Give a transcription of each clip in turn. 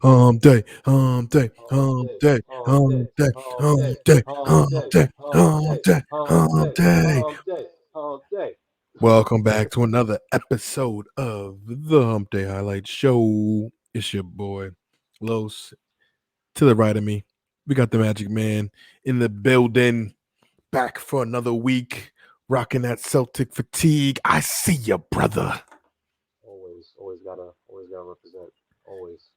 Humpday, Humpday, Humpday, Humpday, Humpday, Humpday, Humpday, Humpday, Humpday, Humpday, Humpday, Humpday, Humpday, Humpday. Humpday, Humpday. Welcome back to another episode of the Humpday Highlight Show. It's your boy, Los. To the right of me, we got the Magic Man in the building, back for another week, rocking that Celtic fatigue. I see you, brother. Always gotta represent. Always.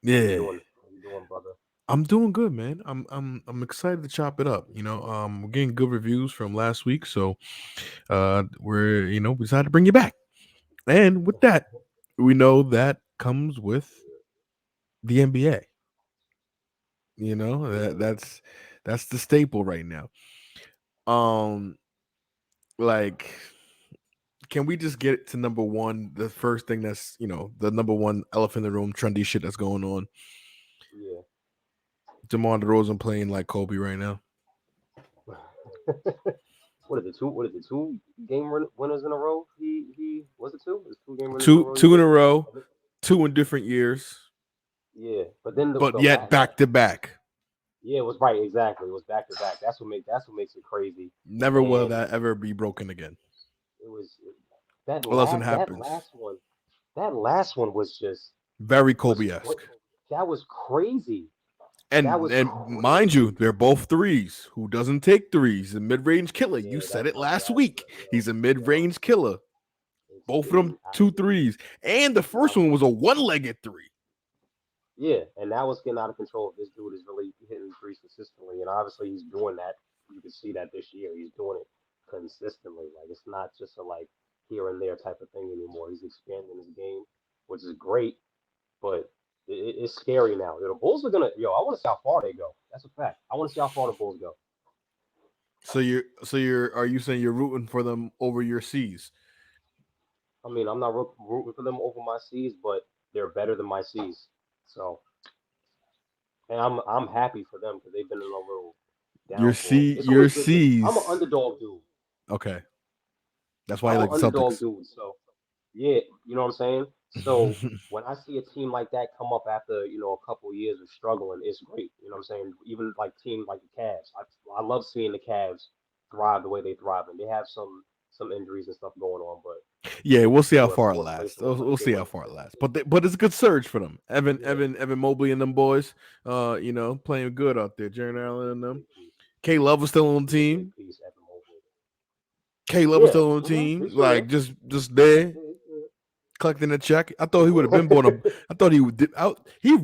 How you Yeah. doing? How you doing, brother? I'm doing good, man. I'm excited to chop it up. We're getting good reviews from last week, so we decided to bring you back. And with that, we know that comes with the NBA. Yeah, That's the staple right now. Um, like, can we just get to number one? The first thing that's the number one elephant in the room, trendy shit that's going on. yeah. DeMar DeRozan playing like Kobe right now. What is it? Two winners in a row. He was it two? It's two game winners in a Two row. He two in did. a row, two in different years, Yeah, but then but the yet last. back to back. Yeah, it was right. Exactly, it was back to back. That's what makes it crazy. Never will And that ever be broken again, it was unless it that happens. last one. That last one was just Very was Kobe-esque. that was crazy. That And was and mind you, crazy. they're both threes. Who doesn't take threes? A mid-range killer. You Yeah, said that's it something last I week. He's a yo, mid-range killer. Both of them I two threes. And the first now one was a one-legged three. yeah, and that was getting out of control. This dude is really hitting threes consistently, and obviously he's doing that. You can see that this year he's doing it consistently. Like it's not just a like here and there type of thing anymore. He's expanding his game, which is great, but it's scary now. The Bulls are gonna I want to see how far they go. That's a fact. I want to see how far the Bulls go. So you're are you saying you're rooting for them over your C's? I mean, I'm not rooting for them over my C's, but they're better than my C's. So, and I'm happy for them because they've been in a little downfall. It's Your always good to. I'm an C's. underdog dude. Okay. That's why you I'm an like the underdog Celtics. dude. So yeah, you know what I'm saying. So when I see a team like that come up after a couple of years of struggling, it's great. You know what I'm saying. Even like teams like the Cavs, I love seeing the Cavs thrive the way they thrive, and they have some injuries and stuff going on, but Yeah, we'll see they how were far it fourth place lasts. in the We'll they see were how far it lasts. But it's a good surge for them. yeah. Evan Mobley and them boys, playing good out there. Jaron Allen and them. Big piece. K Love was still on the Yeah, big team. piece at the moment. K Love was Yeah, still on the team. he's still there. Like just there Yeah, he's collecting a check. I thought he would have still been born a. there. I thought he would. Out. He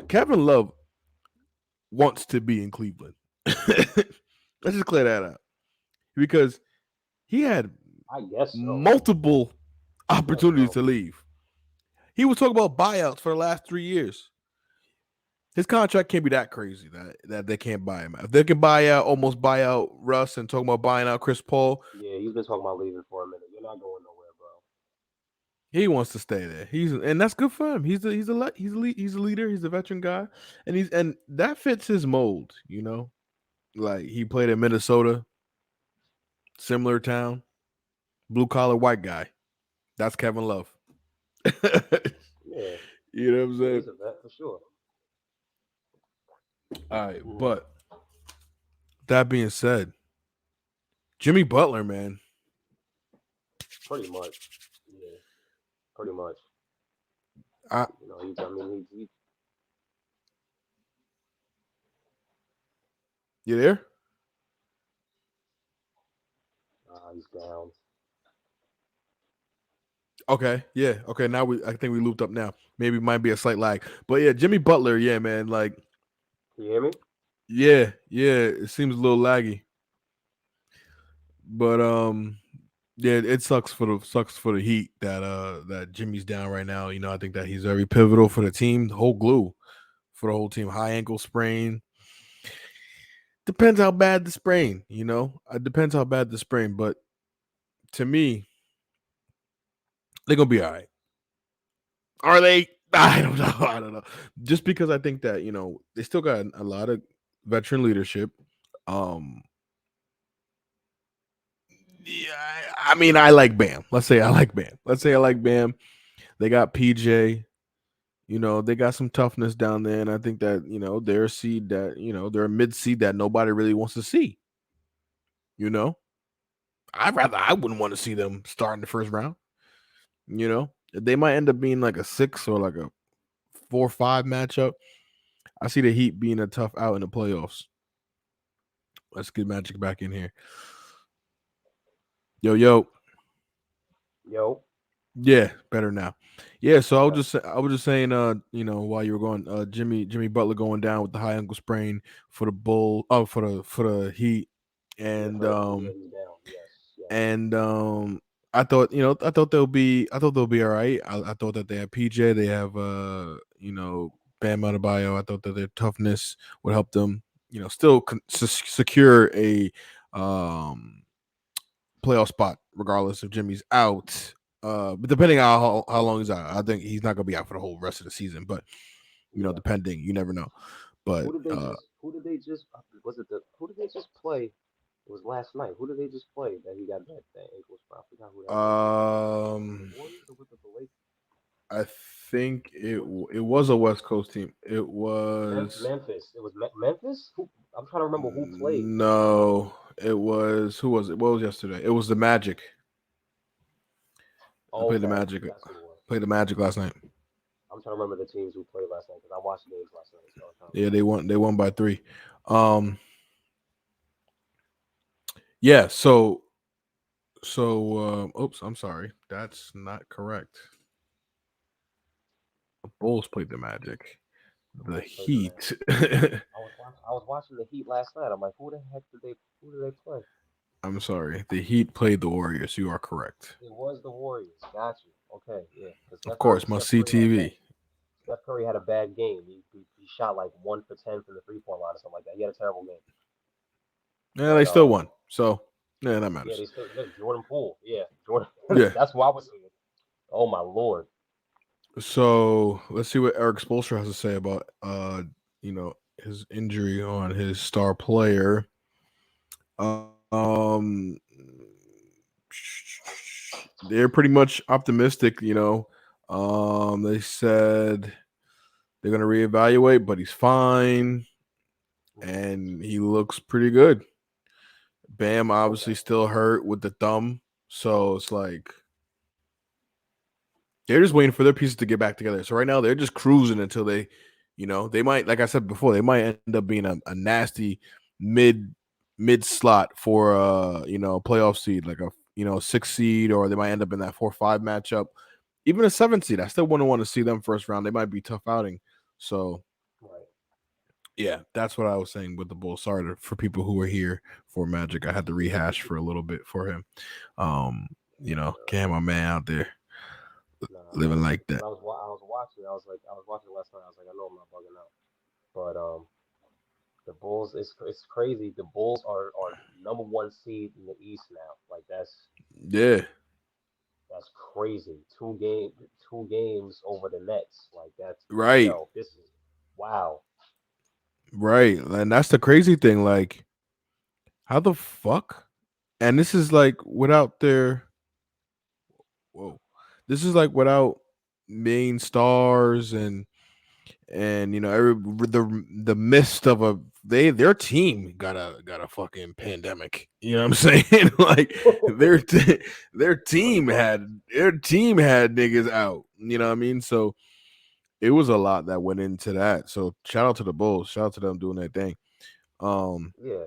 Kevin Love wants to be in Cleveland. Let's just clear that out because he had I guess so. multiple I guess opportunities so. to leave. He was talking about buyouts for the last 3 years. His contract can't be that crazy that they can't buy him out. If they can almost buy out Russ and talking about buying out Chris Paul, Yeah, he's been talking about leaving for a minute. You're not going nowhere, bro. he wants to stay there. And that's good for him. He's a leader. He's a veteran guy, and that fits his mold. Like he played in Minnesota, similar town, blue collar white guy. That's Kevin Love. Yeah, You know what I'm yeah, saying? he's a vet for sure. All right, Mhm. but that being said, Jimmy Butler, man, Pretty much. Yeah, pretty much. I, I mean, you there? he's down. Okay, yeah, okay. Now I think we looped up now. Maybe it might be a slight lag, but yeah, Jimmy Butler, yeah, man, like, Can you hear me? yeah, it seems a little laggy, but yeah, it sucks for the Heat that Jimmy's down right now. I think that he's very pivotal for the team, the whole glue for the whole team. High ankle sprain. Depends how bad the sprain. It depends how bad the sprain, but to me, they're gonna be all right. Are they? I don't know. I don't know. Just because I think that they still got a lot of veteran leadership. Um, yeah, I mean, I like Bam. Let's say I like Bam. They got PJ. They got some toughness down there, and I think that they're a seed that they're a mid seed that nobody really wants to see. You know, I wouldn't want to see them start in the first round. They might end up being like a 6 or like a 4-5 matchup. I see the Heat being a tough out in the playoffs. Let's get Magic back in here. Yo, yo. Yo, Yeah, better now. Yeah, so okay, I was just saying, while you were going, Jimmy Butler going down with the high ankle sprain for the for the Heat, yeah, and yeah, he's down. Yes, yes. and I thought they'll be all right. I thought that they have PJ, they have Bam Adebayo. I thought that their toughness would help them, still secure a um playoff spot regardless if Jimmy's out. But depending on how long he's out, I think he's not gonna be out for the whole rest of the season. But Yeah. depending, you never know. But Who did they just? Was it the? Who did they just play? It was last night. Who did they just play that he got that ankle sprain? I forgot who that was. Was it the um, Warriors or was it the Lakers? I think it was a West Coast team. It was Memphis. It was Memphis. Who? I'm trying to remember who played. no, it was who was it? What was yesterday? It was the Magic. I played the Okay, Magic. that's who it was. Played the Magic last night. I'm trying to remember the teams who played last night because I watched the games last night, so I'm trying to Yeah, remember. they won by 3. Um, yeah. Oops, I'm sorry. That's not correct. The Bulls played the Magic. The The Bulls played the Heat. Magic. I was watching the Heat last night. I'm like, who the heck did they? Who did they play? I'm sorry. The Heat played the Warriors. You are correct. It was the Warriors. Got you. Okay, yeah. Because Of course, must see TV. Steph Curry had a bad game. He shot like 1 for 10 from the 3 point line or something like that. He had a terrible game. Yeah, But they still won. So yeah, that yeah, matters. they still look Jordan Poole. Yeah, Jordan. Yeah. That's what I was saying. Oh my lord. So let's see what Eric Spoelstra has to say about his injury on his star player. Um, they're pretty much optimistic. They said they're gonna reevaluate, but he's fine Mhm. and he looks pretty good. Bam Okay. obviously still hurt with the thumb, so it's like they're just waiting for their pieces to get back together. So right now they're just cruising until they might, like I said before, they might end up being a nasty mid mid slot for playoff seed, like a 6 seed, or they might end up in that 4-5 matchup. Even a 7 seed, I still wouldn't want to see them first round. They might be tough outing. So Right. yeah, that's what I was saying with the Bulls. Sorry for people who were here for Magic. I had to rehash for a little bit for him. Um, Nah, nah, Cam, my man out there nah. living like Because that. I was watching. I was watching last night. I was like, I know I'm not bugging out. But the Bulls. It's crazy. The Bulls are number one seed in the East now. Like Yeah, that's crazy. Two games over the Nets. Like that's right, yo. This is wow. right. And that's the crazy thing. Like, how the fuck? And this is like without their whoa. This is like without main stars and the midst of their team got a fucking pandemic. You know what I'm saying? Like their Pretty team much. had niggas out. You know what I mean? So it was a lot that went into that. So shout out to the Bulls. Shout out to them doing their thing. Um Yeah.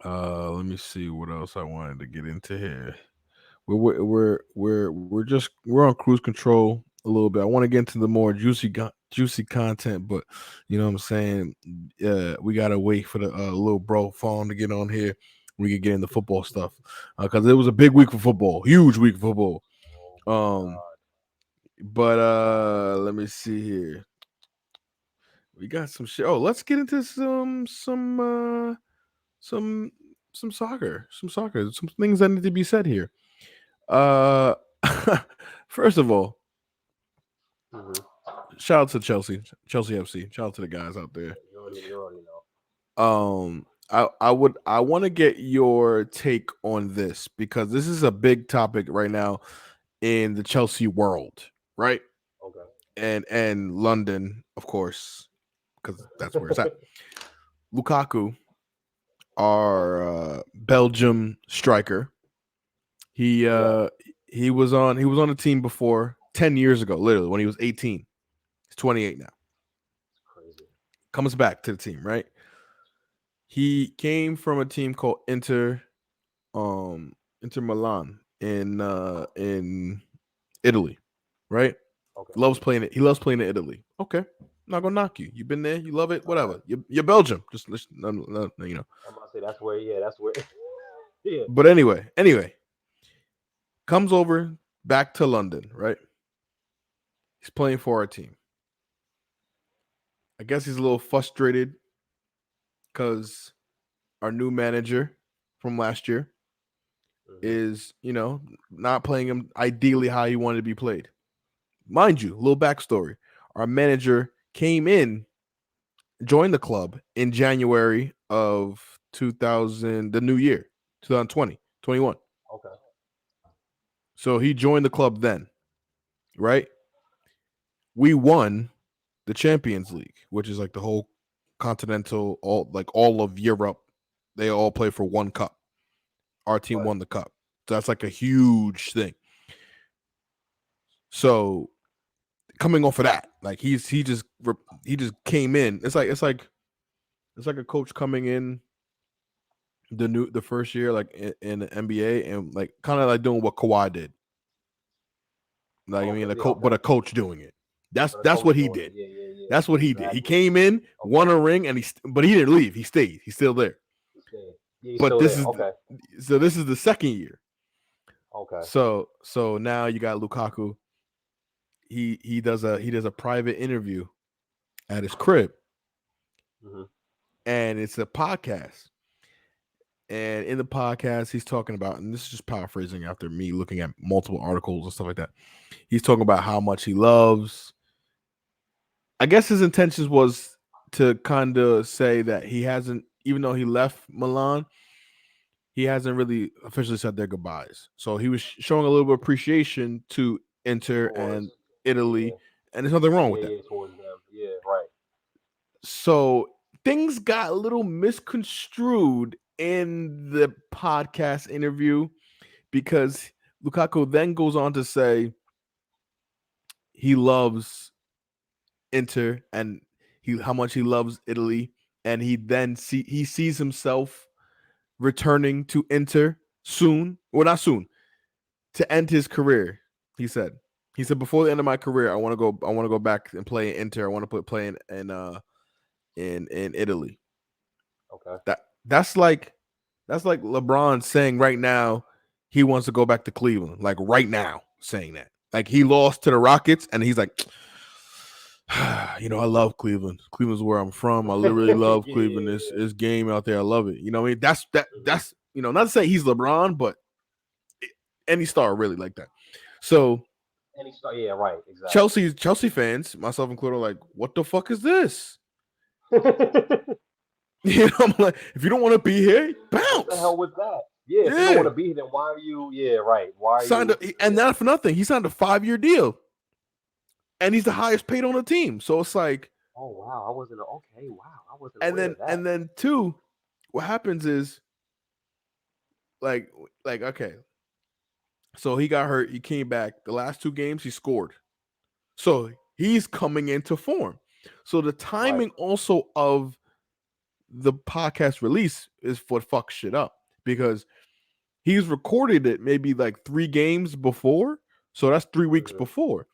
let me see what else I wanted to get into here. We're on cruise control a little bit. I want to get into the more juicy content, but you know what I'm saying. We gotta wait for the little bro phone to get on here. We could get into football stuff because it was a big week for football, huge week for football. Oh my Um, God. but let me see here. We got some shit. Oh, let's get into some some soccer, some things that need to be said here. Uh, first of all, Hmm. shout out to Chelsea FC. Shout out to the guys out there. You already know. I want to get your take on this because this is a big topic right now in the Chelsea world, right? Okay. and London, of course, because that's where it's at. Lukaku, Right. our Belgium striker, he Yeah. uh he was on the team before 10 years ago, literally when he was 18. He's 28 now. It's crazy. Comes back to the team, right? He came from a team called um Inter Milan in Italy, right? Okay. Loves playing it. He loves playing in Italy. Okay, not gonna knock you. You've been there. You love it. All right. Whatever. You're Belgium. Just listen, you know. I'm about to say that's where. Yeah, that's where. Yeah. But anyway, comes over back to London, right? He's playing for our team. I guess he's a little frustrated because our new manager from last year Hmm. is, not playing him ideally how he wanted to be played. Mind you, little backstory. Our manager came in, joined the club in January of 2000, the new year, 2020, 21. Okay. So he joined the club then, right? We won the Champions League, which is like the whole continental, all of Europe. They all play for one cup. Our team Right. won the cup. So that's like a huge thing. So coming off of that, like he just came in. It's like a coach coming in the first year, like in the NBA, and like kind of like doing what Kawhi did. Like I Okay. mean, Yeah. Okay. a coach doing it. That's But a that's coach what he doing it. did. Yeah. Yeah. Yeah. That's what he did. He Exactly. came in, won Okay. a ring, but he didn't leave. He stayed. He's still there. He's staying. Yeah. He's But still this there. is Okay. this is the second year. Okay. So now you got Lukaku. He does a private interview at his crib, Hmm. and it's a podcast. And in the podcast, he's talking about, and this is just paraphrasing after me looking at multiple articles and stuff like that. He's talking about how much he loves. I guess his intentions was to kind of say that he hasn't, even though he left Milan, he hasn't really officially said their goodbyes. So he was showing a little bit of appreciation to Inter and Towards. Italy, Yeah. and there's nothing wrong Yeah. with that. Yeah. Towards them. Yeah. Right. So things got a little misconstrued in the podcast interview because Lukaku then goes on to say he loves Inter and how much he loves Italy, and he sees himself returning to Inter soon. Well, not soon, to end his career. He said. He said before the end of my career, I want to go. I want to go back and play in Inter. I want to play in Italy. Okay. That that's like that's like LeBron saying right now he wants to go back to Cleveland. Like right now, saying that. Like he lost to the Rockets, and he's like, I love Cleveland. Cleveland's where I'm from. I literally Yeah. love Yeah. Cleveland. This Yeah. this game out there, I love it. You know what I mean? That's that. Hmm. That's not to say he's LeBron, but any star really like that. So And he start. Yeah. Right. Exactly. Chelsea fans, myself included, are like, what the fuck is this? I'm like, if you don't want to be here, What the bounce. hell was that? Yeah. If you don't want Yeah, to be here, then why are you? Yeah. Right. Why are signed you? and Yeah. not for nothing. He signed a 5-year deal, and he's the highest paid on the team. So it's like, Oh wow. I wasn't. Okay. Wow. I wasn't and aware then of that. and then two, what happens is like okay, so he got hurt. He came back. The last two games he scored. So he's coming into form. So the Right. timing also of the podcast release is what fucks shit up because he's recorded it maybe like 3 games before. So that's 3 weeks Hmm. before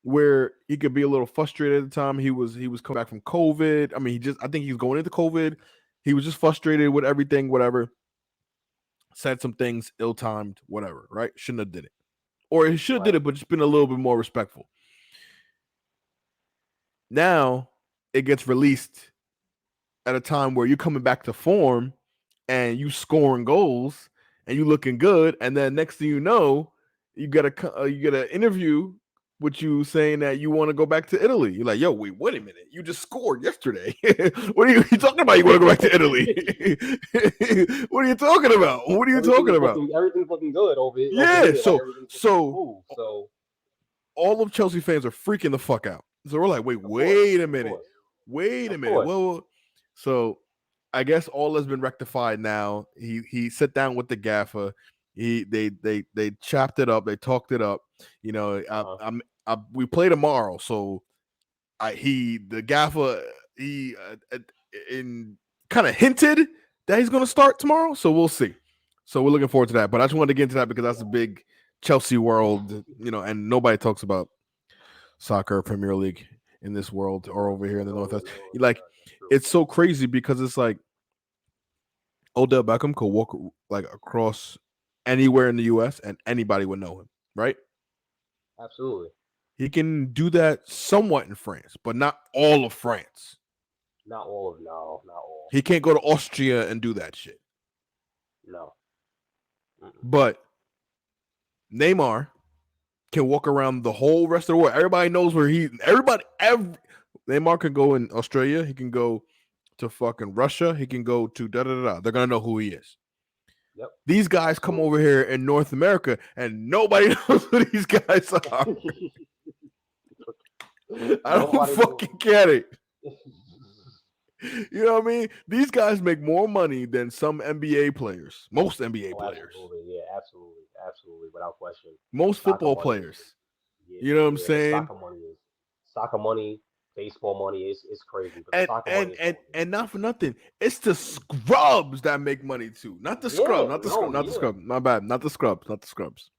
where he could be a little frustrated at the time. He was coming back from COVID. I mean, I think he's going into COVID. He was just frustrated with everything, whatever. Said some things ill-timed, whatever, right? Shouldn't have did it. Or he should have did Right. it, but just been a little bit more respectful. Now it gets released at a time where you're coming back to form and you scoring goals and you looking good, and then next thing you know, you get an interview with you saying that you want to go back to Italy. You're like, yo, wait a minute, you just scored yesterday. What are you talking about? You want to go back to Italy? What are you talking about? What are you talking about? Everything's looking good over Yeah, here. Like so everything's looking so smooth. So all of Chelsea fans are freaking the fuck out. So we're like, Of course, wait a of minute, course, wait a of minute. course. Well, so I guess all has been rectified now. He sat down with the gaffer. They chopped it up. They talked it up. You know, Uh-huh. we play tomorrow, so the gaffer he in kind of hinted that he's going to start tomorrow. So we'll see. So we're looking forward to that. But I just wanted to get into that because that's a big Chelsea world, you know, and nobody talks about soccer Premier League in this world or over here in the No, Northwest. no, in Like America, true. it's so crazy because it's like Odell Beckham could walk like across anywhere in the US and anybody would know him, right? Absolutely. He can do that somewhat in France, but not all of France. Not all of no, not all. He can't go to Austria and do that shit. No. Mm-mm. But Neymar can walk around the whole rest of the world. Everybody knows where Neymar can go in Australia. He can go to fucking Russia. He can go to da da da da. They're gonna know who he is. Yep. These guys come Absolutely. over here in North America and nobody knows who these guys are. I don't Nobody knows. fucking get it. You know what I mean? These guys make more money than some NBA players, most NBA Oh, players, absolutely. Yeah, absolutely. Absolutely. Without question. most Soccer football money is players. yeah, You know what I'm yeah, the saying? soccer money, baseball money is crazy, but the And soccer money and is and going through and not for nothing, it's the scrubs that make money too. Not the the scrub, Yeah, not the scrub, no, not the yeah. scrub. My bad, not the scrubs, not the scrubs.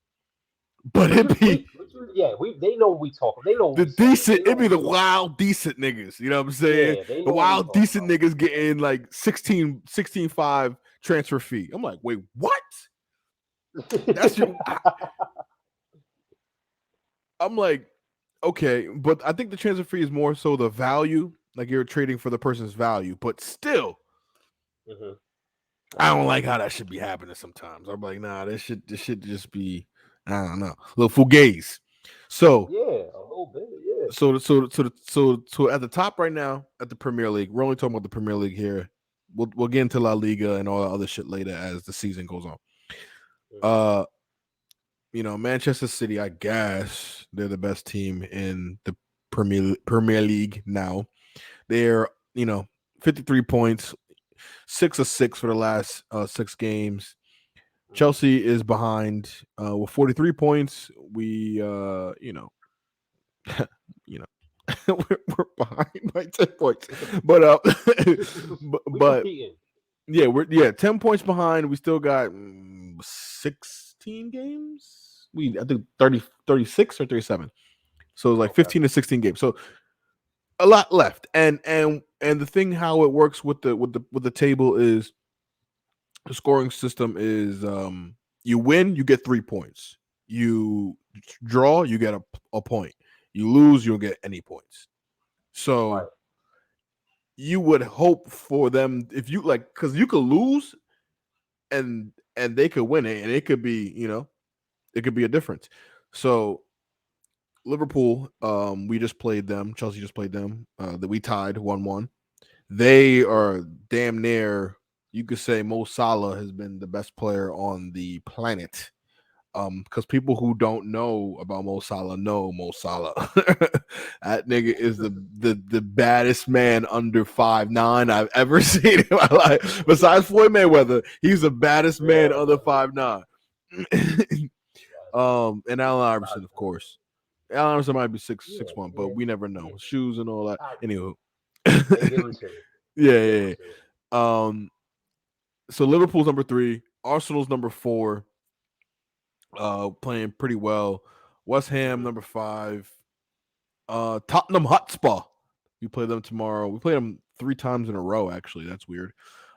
But But it be yeah, we they know what we talk. They know what the we saying. decent, They know it be what the we talking about. wild decent niggas. You know what I'm saying? Yeah, they The know what we wild talking decent about. niggas getting like 16.5 transfer fee. I'm like, wait, what? That's your I'm like, okay, but I think the transfer fee is more so the value, like you're trading for the person's value. But still, hmm I don't like how that should be happening sometimes. I'm like, nah, this should just be, I don't know, a little fugazi. So, Yeah, a little bit. Yeah. so at the top right now at the Premier League, we're only talking about the Premier League here. We'll get into La Liga and all that other shit later as the season goes on. hmm Uh, you know, Manchester City, I guess they're the best team in the Premier League now. They're, you know, 53 points, 6 of 6 for the last 6 games. hmm Chelsea is behind with 43 points. We you know, you know, we're behind by 10 points. But we but competing. yeah, we're 10 points behind. We still got 16 games. I think 36 or 37. So it's like Okay. 15 to 16 games. So a lot left. And the thing how it works with the table is the scoring system is you win, you get 3 points. You draw, you get a point. You lose, you don't get any points. Right. So you would hope for them if you like because you could lose and they could win it and it could be, you know, it could be a difference. So Liverpool, we just played them. Chelsea just played them. That we tied 1-1. They are damn near. You could say Mo Salah has been the best player on the planet. Because people who don't know about Mo Salah know Mo Salah. That nigga is the baddest man under 5'9" I've ever seen in my life. Besides Floyd Mayweather, he's the baddest man Yeah. under 5'9". And Allen Iverson, Besides of Floyd. course. Allen Iverson might be six Yeah, six one, but yeah, we never know. yeah. Shoes and all that. I, Anywho. they give him to. Yeah, They give him yeah, to. yeah. So Liverpool's number 3, Arsenal's number 4, playing pretty well. West Ham hmm number 5, Tottenham Hotspur. We play them tomorrow. We play them 3 times in a row. Actually, that's weird.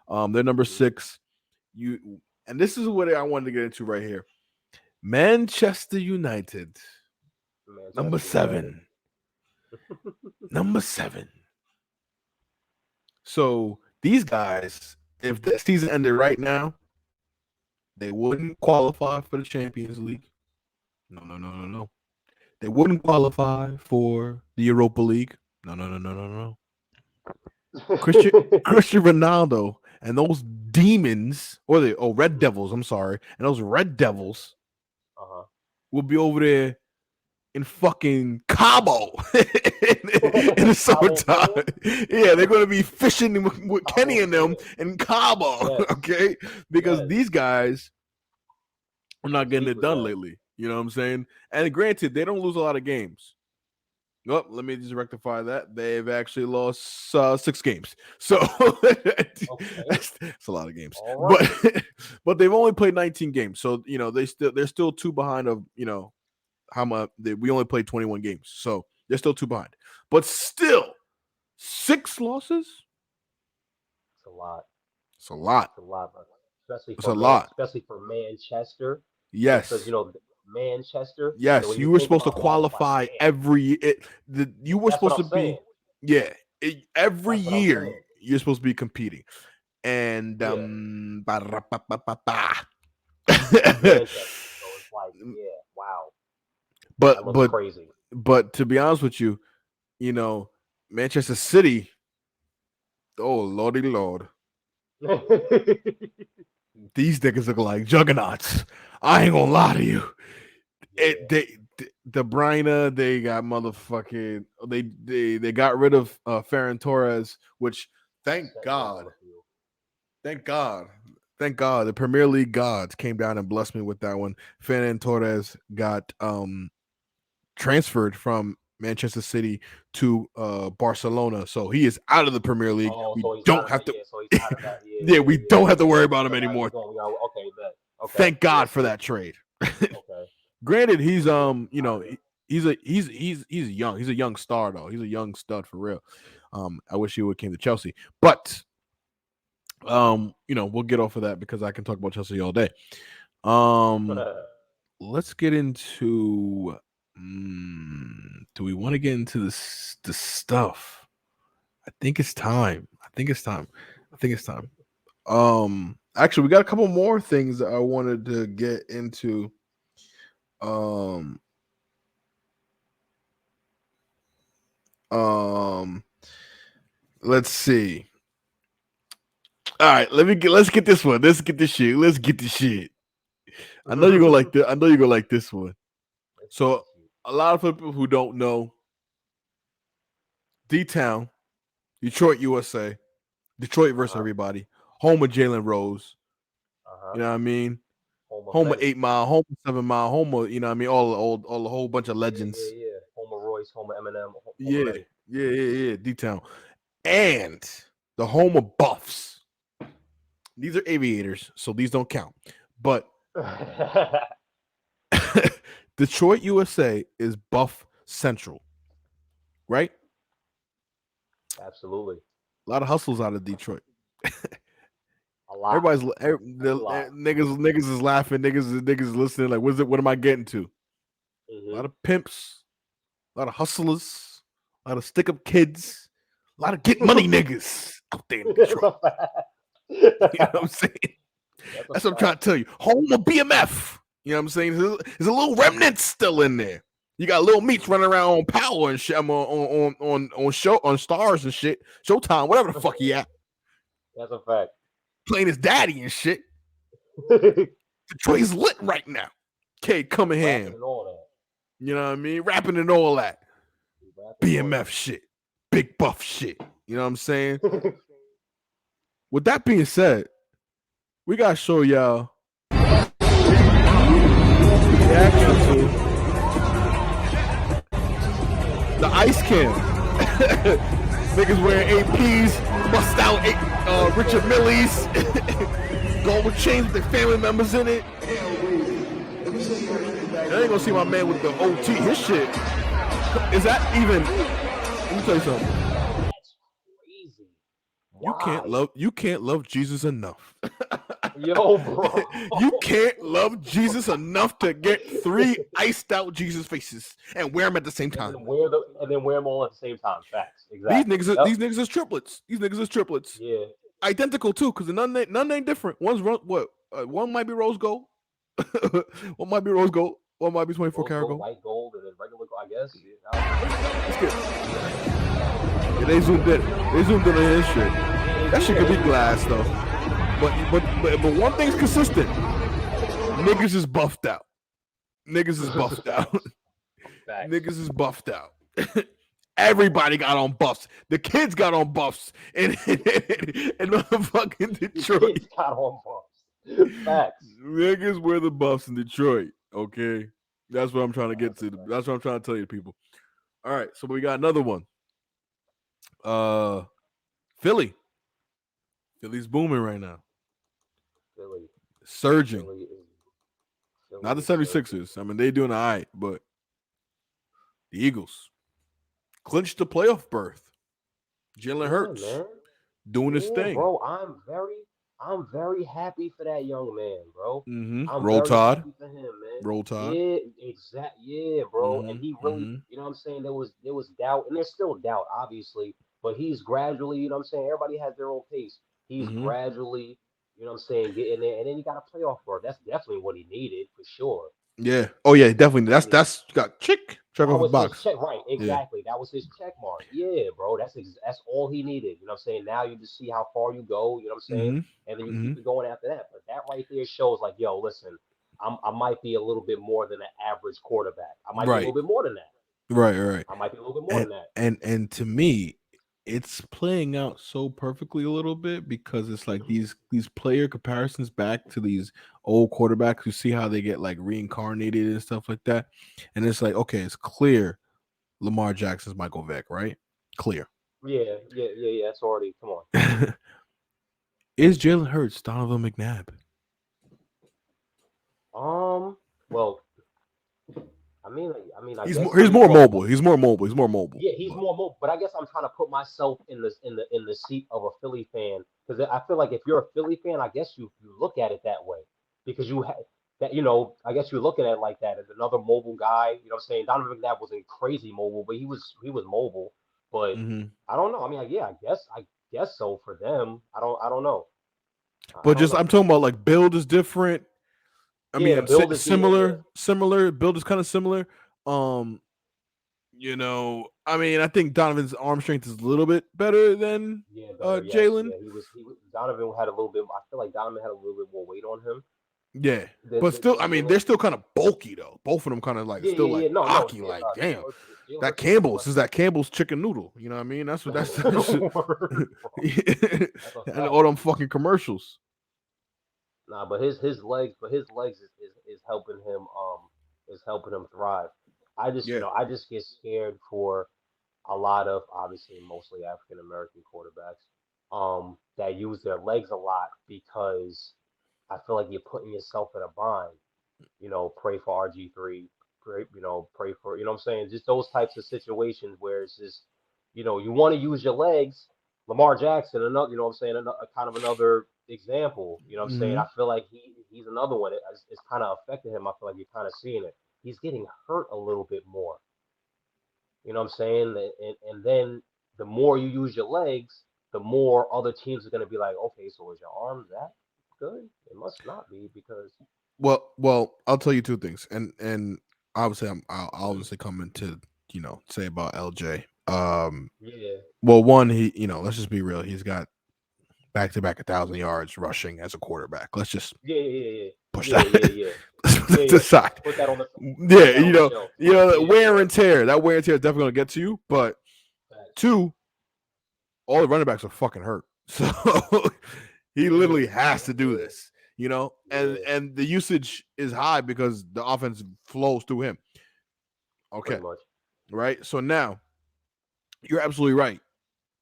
They're number hmm 6. And this is what I wanted to get into right here. Manchester United, number Manchester United. 7, number 7. So these guys, if this season ended right now, they wouldn't qualify for the Champions League. No, no, no, no, no. They wouldn't qualify for the Europa League. No, no, no, no, no, no. Christian Christian Ronaldo and those demons, or the Red Devils. I'm sorry, and those Red Devils uh-huh. will be over there in fucking Cabo in the Cabo summertime. Verde, Yeah, they're going to be fishing with Kenny Cabo and them Verde. in Cabo, Yes, okay? Because yes. these guys are not getting it Sleepers done on. lately. You know what I'm saying? And granted, they don't lose a lot of games. Oh, let me just rectify that. They've actually lost 6 games, so Okay, that's a lot of games. all But right. but they've only played 19 games, so they're still 2 behind of how much we only played 21 games, so they're still 2 behind. But still, 6 losses. It's a lot. It's a lot. It's a lot, but It's a lot. especially for Manchester, because Yes. Manchester. Yes, When you you were think supposed to about that, it's like, qualify damn. you were That's what supposed I'm to be, saying. yeah, every That's what I'm year saying. you're supposed to be competing. And Yeah, ba-ra-pa-pa-pa-pa. it's Manchester, so it's like, yeah, wow, but that looks but crazy. but to be honest with you, you know, Manchester City, oh lordy lord, these niggas look like juggernauts. I ain't gonna lie to you. Yeah, The Brina, they got motherfucking they got rid of Ferran Torres, which thank sent him on God, the field. thank God, thank God, the Premier League gods came down and blessed me with that one. Ferran Torres got transferred from Manchester City to Barcelona, so he is out of the Premier League. Oh, We so he's out don't of have that. to, Yeah, so he's out of that. Yeah, yeah, yeah, we yeah. don't have to worry about him So now he's anymore. going. Okay, bet. Okay, Thank yeah. God for See, that trade. okay, Granted, he's yeah, he's out of there. he's young. He's a young star though. He's a young stud for real. I wish he would came to Chelsea, but we'll get off of that because I can talk about Chelsea all day. Um, let's get into. Do we want to get into the stuff? I think it's time. I think it's time. I think it's time. Actually, we got a couple more things that I wanted to get into. Um, um, let's see. All right, let's get this one. Let's get this shit. Let's get this shit. I know you're gonna like this. I know you're gonna like this one. Let's get So this shit. a lot of people who don't know, D Town, Detroit, USA, Detroit Uh versus huh. everybody, home of Jalen Rose. Uh huh. You know what I mean? Home of Home of many. 8 Mile, home of 7 Mile, home of what I mean, all the whole bunch of Yeah, yeah, legends. yeah. Home of Royce. Home of Eminem. Home of Yeah, many. yeah. D Town. And the home of Buffs. These are aviators, so these don't count. But Detroit, USA is Buff Central, right? Absolutely. A lot of hustles out of Detroit. A lot. Everybody's A lot. niggas is laughing. Niggas is listening. Like, what is it? What am I getting to? A lot Mhm. of pimps, a lot of hustlers, a lot of stick up kids, a lot of get money niggas out there in That's Detroit. a fact. You know what I'm saying? That's a That's what I'm trying fact. to tell you. Home of BMF. You know what I'm saying? There's a little remnant still in there. You got little meats Mhm. running around on Power and shit, on Stars and shit, Showtime, whatever the fuck he at, That's a fact. playing his daddy and shit. Detroit's lit right now. K Rapping Cunningham, and all that. you know what I mean? Rapping and all that. Rapping and all BMF shit. Big buff shit. You know what I'm saying? that. With that being said, we gotta show y'all reaction to the ice can. Niggas wearing APs, bust out Richard Millie's, gold chains with their family members in it. I ain't gonna see my man with the OT. His shit. Is that even? Let me tell you something. That's crazy. Why? You can't love Jesus enough. Yo, bro. You can't love Jesus enough to get 3 iced out Jesus faces and wear them at the same time. And then wear them all at the same time. Facts. These Exactly. niggas, Yep. these niggas is triplets. These niggas is triplets. Yeah. Identical too, because none ain't different. One might be rose gold. One might be rose gold. One might be 24 Rose karat gold, gold. white gold, and then regular gold. I guess. Yeah, Let's get. Yeah, they zoomed in. They zoomed in on his shit. That shit could be glass though. But one thing's consistent. Niggas is buffed out. Niggas is buffed out. Facts. Niggas is buffed out. Everybody got on buffs. The kids got on buffs in motherfucking The Detroit. kids got on bumps. Facts. Niggas wear the buffs in Detroit. Okay, that's what I'm trying to Nah, get that's a to. fact. That's what I'm trying to tell you, people. All right, so we got another one. Uh, Philly. Philly's booming right now, Philly. surging. Philly is Philly Not the is surging. 76ers. I mean, they doing all right, but the Eagles clinched the playoff berth. Jalen Yeah, Hurts man. doing his Yeah, thing. bro. I'm very happy for that young man, bro. I'm Roll very Tide. happy for him, man. Roll Tide. Yeah, yeah, bro. And Mm-hmm. he really, Mm-hmm. you know what I'm saying? There was doubt, and there's still doubt, obviously, but he's gradually, you know what I'm saying? Everybody has their own pace. He's Mm-hmm. gradually, you know what I'm saying, getting there, and then he got a playoff berth. That's definitely what he needed for sure. Yeah. Oh yeah, definitely. He needed. That's got check That off the was his box. check, right? Yeah. Exactly. That was his check mark. Yeah, bro. That's all he needed. You know what I'm saying? Now you just see how far you go. You know what I'm saying? Mm-hmm. And then you Mm-hmm. keep it going after that. But that right there shows like, yo, listen, I might be a little bit more than an average quarterback. I might be a little Right. bit more than that. Right. Right. I might be a little bit more And than that. and to me, it's playing out so perfectly a little bit because it's like these player comparisons back to these old quarterbacks. You see how they get like reincarnated and stuff like that, and it's like okay, it's clear Lamar Jackson's Michael Vick, right? Clear. Yeah, yeah, yeah, yeah. That's already come on. Is Jalen Hurts Donovan McNabb? Well, I He's guess more, so. he's You more well, mobile. He's more mobile. He's more mobile. yeah, he's But more mobile, but I guess I'm trying to put myself in the seat of a Philly fan because I feel like if you're a Philly fan, I guess you look at it that way because you have that I guess you're looking at it like that as another mobile guy. You know what I'm saying? Donovan McNabb wasn't crazy mobile, but he was mobile. But mhm. I don't know. I mean, yeah, I guess so for them. I don't know. I But don't just know. I'm talking about like build is different. I Yeah, the mean, build is yeah, yeah, similar. Build is kind of similar. Um, I mean, I think Donovan's arm strength is a little bit better than yeah. Better, yes, Jalen. yeah. He was Donovan had a little bit. I feel like Donovan had a little bit more weight on him Yeah, than but than, still, than I mean, Jalen. they're still kind of bulky though. Both of them kind of like Yeah, still yeah, like yeah. No, no, blocky. yeah, Like, no. damn, Jalen that Hurts is Campbell's is definitely that Campbell's chicken noodle. You know what I mean? That's what that's word, bro. That's a and fact. all them fucking commercials. Nah, but his legs is helping him thrive. Yeah. I just get scared for a lot of obviously mostly African American quarterbacks that use their legs a lot because I feel like you're putting yourself in a bind. Pray for RG3, pray for, you know what I'm saying? Just those types of situations where it's just, you want to use your legs. Lamar Jackson, another, you know what I'm saying, another, kind of another example. You know what I'm saying? Hmm. I feel like he's another one. It's kind of affected him. I feel like you're kind of seeing it. He's getting hurt a little bit more. You know what I'm saying? And then the more you use your legs, the more other teams are going to be like, okay, so is your arm that good? It must not be because, Well, I'll tell you two things, and obviously I'll obviously come into say about LJ. yeah. Well, one let's just be real. He's got back to back 1,000 yards rushing as a quarterback. Let's just Yeah, yeah, yeah, push yeah, that yeah, yeah, yeah, to the yeah. side. Put that on the Yeah, put that on the shelf. that Yeah, wear yeah. and tear. That wear and tear is definitely gonna get to you. But Facts. two, all the running backs are fucking hurt. So he literally has to do Yeah, this, and yeah, the usage is high because the offense flows through him. pretty Okay, much. right. So now you're absolutely right.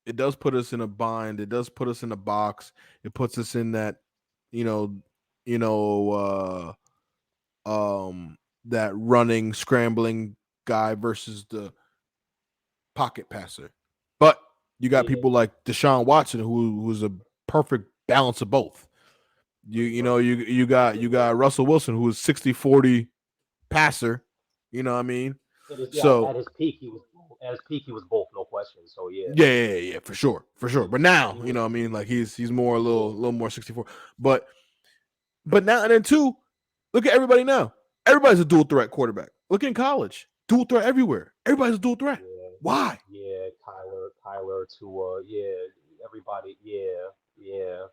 It does put us in a bind. It does put us in a box. It puts us in that, you know, you know, that running, scrambling guy versus the pocket passer. But you got Yeah, people like Deshaun Watson, who's a perfect balance of both. You pretty you much. know you got Yeah, yeah. Russell Wilson, who is 60-40 passer. You know what I mean? Yeah, So at his peak he was both, no question. So yeah. yeah, for sure. But now, I Hmm. mean, like he's more a Yeah, little more 64. But now and then two, look at everybody now. Everybody's a dual threat quarterback. Look in college, dual threat everywhere. Everybody's a dual threat. yeah, Why? yeah. Kyler to yeah. Everybody, yeah, yeah.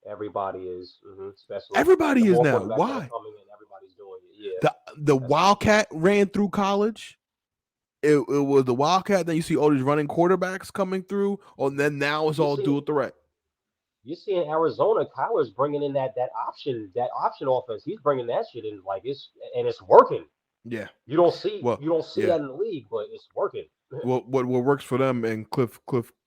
Everybody is, especially the Everybody is more now. quarterbacks that are Why? coming in, everybody's doing it. Yeah, The that's for sure. Wildcat ran through college. it was the Wildcat. Then you see all these running quarterbacks coming through. Oh, and then now it's You all see, dual threat. you see in Arizona, Kyler's bringing in that option offense. He's bringing that shit in like it's working. Yeah. You don't see Well, you don't see yeah. that in the league, but it's working. What works for them and Cliff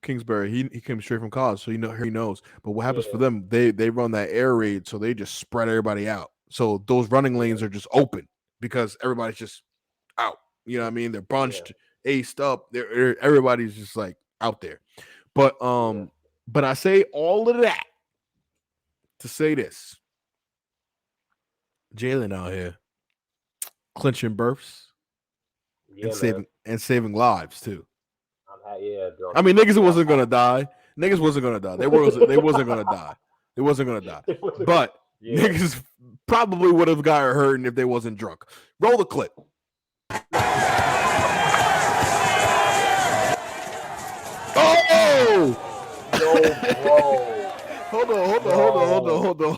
Kingsbury, he came straight from college, so he knows. But what happens for Yeah, them, they run that air raid, so they just spread everybody out. So those running yeah, lanes are just open because everybody's just out. You know what I mean? They're yeah, bunched, aced up. Everybody's just like out there. But yeah, um, but I say all of that to say this: Jalen out here clinching berths yeah, man. and saving lives too. Yeah, I bro. mean, niggas Yeah, wasn't gonna die. Niggas wasn't gonna die. They wasn't gonna die. They wasn't gonna die. It was a good- But yeah. niggas probably would have got hurt if they wasn't drunk. Roll the clip. Oh! Yo, bro. Hold on. Yo,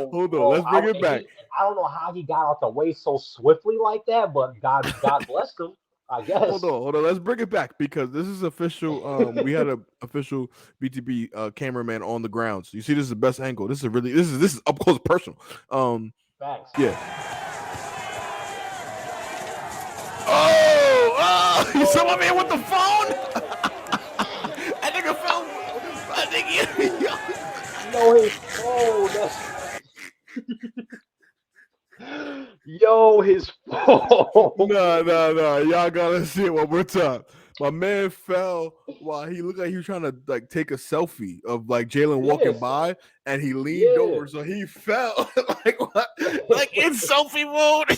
Hold on. bro. Let's bring it back. I don't know how he got out the way so swiftly like that, but God blessed him, I guess. Hold on. Let's bring it back because this is official. We had a official BTB cameraman on the ground. So you see, this is the best angle. This is up close personal. Facts. Yeah. Oh, you saw my man with the phone? That nigga fell. I think Yo, his phone. Yo, his phone. No. Y'all gotta see it one more time. My man fell while he looked like he was trying to like take a selfie of like Jalen walking Yes. by, and he leaned Yeah. over, so he fell like what? Like in selfie mode.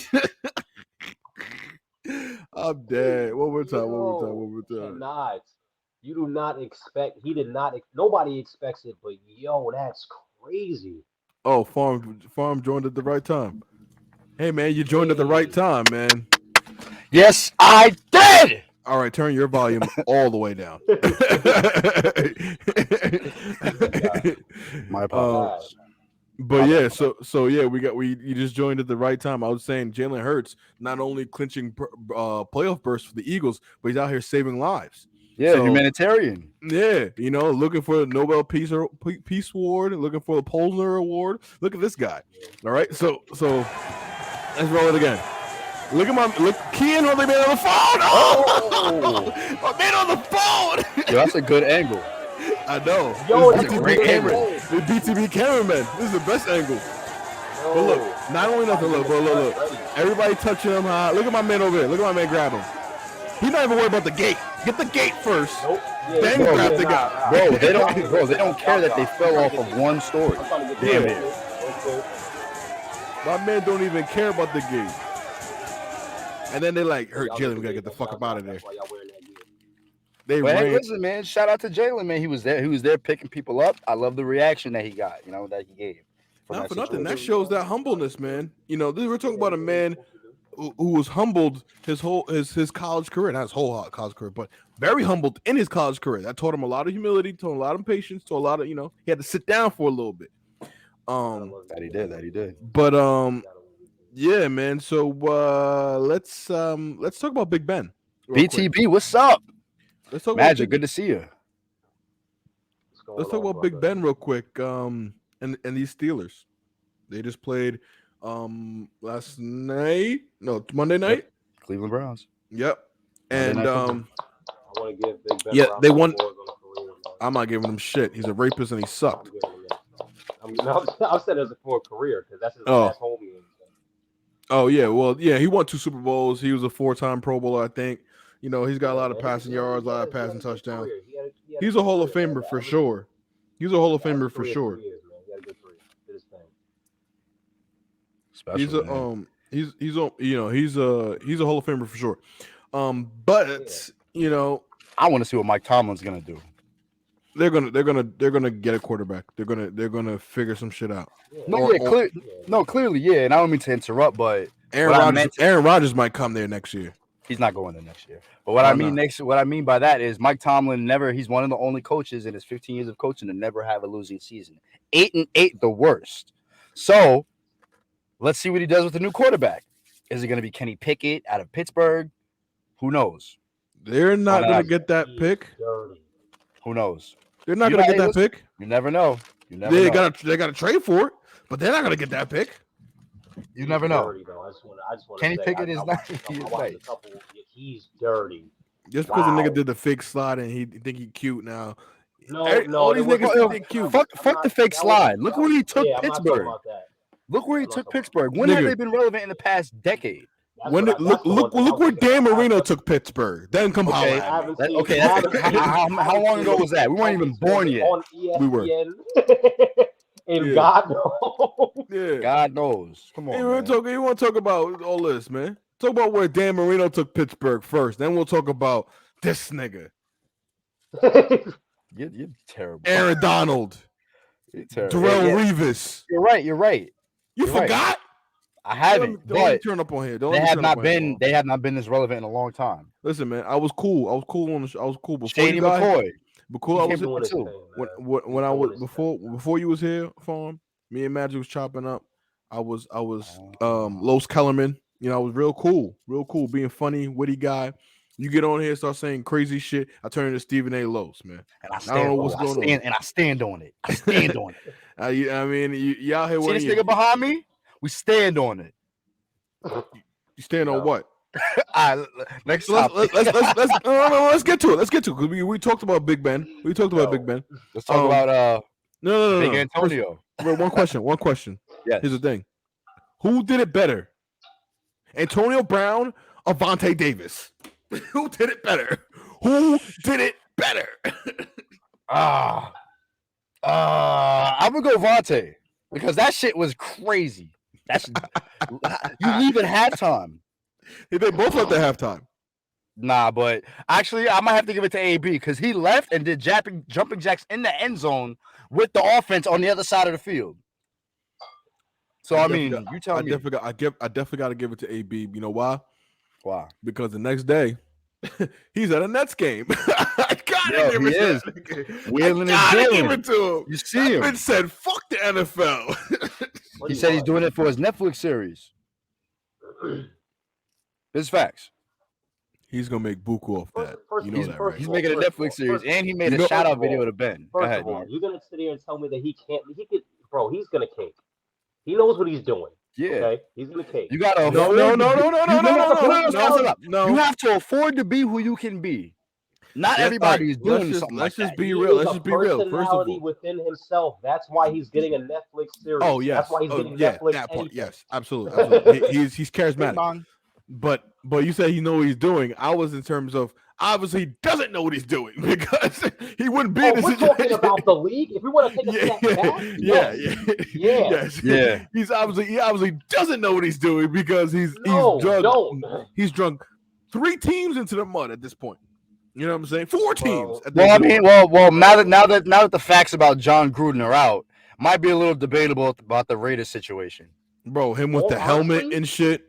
I'm dead. Yo, One more time. cannot. You do not expect. He did not. Nobody expects it, but yo, that's crazy. Oh, Pharm joined at the right time. Hey man, you joined at the right Hey. time, man. Yes, I did. All right, turn your volume all the way down. My um, apologies. but yeah, so yeah, we you just joined at the right time. I was saying Jalen Hurts not only clinching playoff berths for the Eagles, but he's out here saving lives. Yeah, So humanitarian. yeah, looking for the Nobel Peace Award, looking for the Posner Award. Look at this guy. All right, so let's roll it again. Look, Kean on the man on the phone. Oh, my man on the phone. Yo, that's a good angle. I know. Yo, This that's is a great angle. The BTB cameraman. This is the best angle. Yo, But look, not only nothing. Look. Everybody touching him high. Look at my man over there. Look at my man grab him. He's not even worried about the gate. Get the gate first. Nope. Then bro, grab the guy. Bro, they don't care that they fell off of one story. Damn it. My man don't even care about the gate. And then they like, hurt Jalen. We gotta get the fuck up out of there. They But hey, ran. listen, man. Shout out to Jalen, man. He was there. He was there picking people up. I love the reaction that he got. That he gave. Not for nothing. That shows that humbleness, man. We're talking about a man who was humbled his college career, not his whole college career, but very humbled in his college career. That taught him a lot of humility, taught him a lot of patience, taught a lot of, he had to sit down for a little bit. That he did. But yeah, man. So let's talk about Big Ben. BTB, quick. What's up? Let's talk Magic, good to see you. Let's talk about Big Ben real quick. And these Steelers. They just played last night. No, Monday night. Yep. Cleveland Browns. Yep. And I want to give Big Ben. Yeah, they won. I'm not giving him shit. He's a rapist and he sucked. I'm saying as for a career because that's his last home game. Oh yeah, well yeah, he won 2 Super Bowls. He was a 4-time Pro Bowler, I think. He's got a lot of passing yards, a lot of passing touchdowns. He's a Hall of Famer for sure. He's a Hall of Famer for sure. He's a he's a Hall of Famer for sure. But I want to see what Mike Tomlin's gonna do. They're gonna get a quarterback. They're gonna figure some shit out. Clearly, yeah. And I don't mean to interrupt, but Aaron Rodgers might come there next year. He's not going there next year. But what I mean by that is Mike Tomlin he's one of the only coaches in his 15 years of coaching to never have a losing season. 8-8, the worst. So let's see what he does with the new quarterback. Is it going to be Kenny Pickett out of Pittsburgh? Who knows? They're not gonna get that He's pick. dirty. Who knows? They're not gonna Hey, get that listen, pick. you never know. You never They know. gotta trade for it, but they're not gonna get that pick. You He's never know. dirty though. I just want to Kenny say Pickett is not. He I is watched a nice. couple. He's dirty. Just because the nigga Wow. did the fake slide and he think he cute now. No, All there these was niggas Fuck, think no. cute. I'm fuck the not. fake That was slide. Look where he took yeah. I'm not talking Pittsburgh. about that. Look where he I'm not took talking about Pittsburgh. When have Nigga, they been relevant in the past decade? when it, That's the one thing I look was where thinking Dan about. Marino took Pittsburgh. Then come holler Okay, at me. okay. I haven't seen. How long ago was that? We weren't even born yet. On We were. ESPN. And Yeah. God knows. Yeah. God knows. Come on, You man. want to talk about all this, man? Talk about where Dan Marino took Pittsburgh first. Then we'll talk about this nigga, You're terrible. Aaron Donald, You're terrible. Darrell Yeah, Revis. you're right. You're right. You You're right. forgot? I haven't, Don't let me but turn up on here. they have not been. They have not been this relevant in a long time. Listen, man, I was cool. I was cool on the show. I was cool before Shady you guys. McCoy. Before I was doing his too. thing, when I was before you was here, Pharm, me and Magic was chopping up. I was Los Kellerman. You know, I was real cool, being funny, witty guy. You get on here, start saying crazy shit. I turn into Stephen A. Los, man. And I don't know what's going on. And I stand on it. I stand on it. I mean, you out here. See this nigga behind me? We stand on it. You stand on what? All right, next let's get to it. Let's get to it because we talked about Big Ben. We talked about Big Ben. Let's talk about no. Big Antonio. First, one question. Yes. Here's the thing. Who did it better? Antonio Brown or Vontae Davis? Who did it better? Who did it better? I'm gonna go Vontae because that shit was crazy. That's you leave at halftime. They both left at halftime. Nah, but actually, I might have to give it to AB because he left and did jumping jacks in the end zone with the offense on the other side of the field. So I mean, you tell me. I definitely got to give it to AB. You know why? Why? Because the next day, he's at a Nets game. I gotta give it to him. Wheeling I and gotta dealing. give it to him. You see him. Ben said, "Fuck the NFL." He said he's doing it for his Netflix series. This is facts. He's gonna make buku off that. You know that, right? He's making a Netflix series, and he made a shout out video to Ben. Go ahead, Mark. You're gonna sit here and tell me that he can't? He could, bro. He's gonna cake. He knows what he's doing. Yeah, okay? He's gonna cake. You gotta no. You have to afford to be who you can be. Not everybody is doing something like that. Let's just be real. Let's just be real. First of all, within himself. That's why he's getting a Netflix series. Oh yes. That's why he's getting Netflix. That point. Yes, absolutely. He's charismatic. But you said he know what he's doing. I was in terms of obviously he doesn't know what he's doing because he wouldn't be in this situation. We're talking about the league. If we want to take a step back, yeah. He obviously doesn't know what he's doing because he's drunk 3 teams into the mud at this point. You know what I'm saying? 4 teams. Now that the facts about John Gruden are out, might be a little debatable about the Raiders situation. Bro, him with the helmet and shit.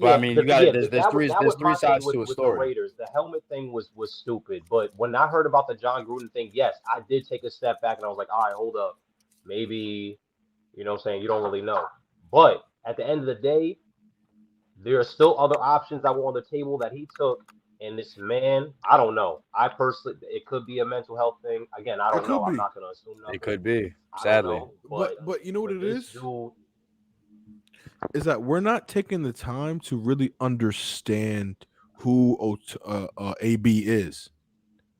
But I mean, you got there's three sides to a story. With the Raiders, the helmet thing was stupid. But when I heard about the John Gruden thing, yes, I did take a step back and I was like, all right, hold up. Maybe, you know what I'm saying? You don't really know. But at the end of the day, there are still other options that were on the table that he took. And this man, I don't know. I personally, it could be a mental health thing. Again, I don't know. I'm not going to assume nothing. It could be, sadly. But you know what it is? Is that we're not taking the time to really understand who AB is.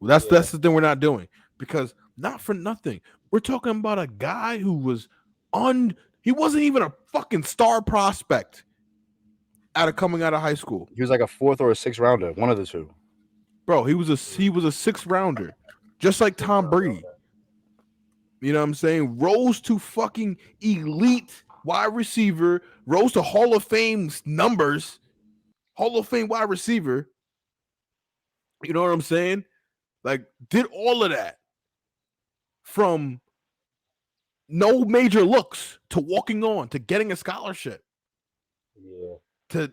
Well, that's the thing we're not doing because not for nothing. We're talking about a guy who was he wasn't even a fucking star prospect coming out of high school. He was like a 4th or a 6th rounder, one of the two. Bro, he was a 6th rounder, just like Tom Brady. You know what I'm saying? Rose to fucking elite wide receiver, rose to Hall of Fame numbers, Hall of Fame wide receiver. You know what I'm saying? Like, did all of that from no major looks to walking on to getting a scholarship. Yeah.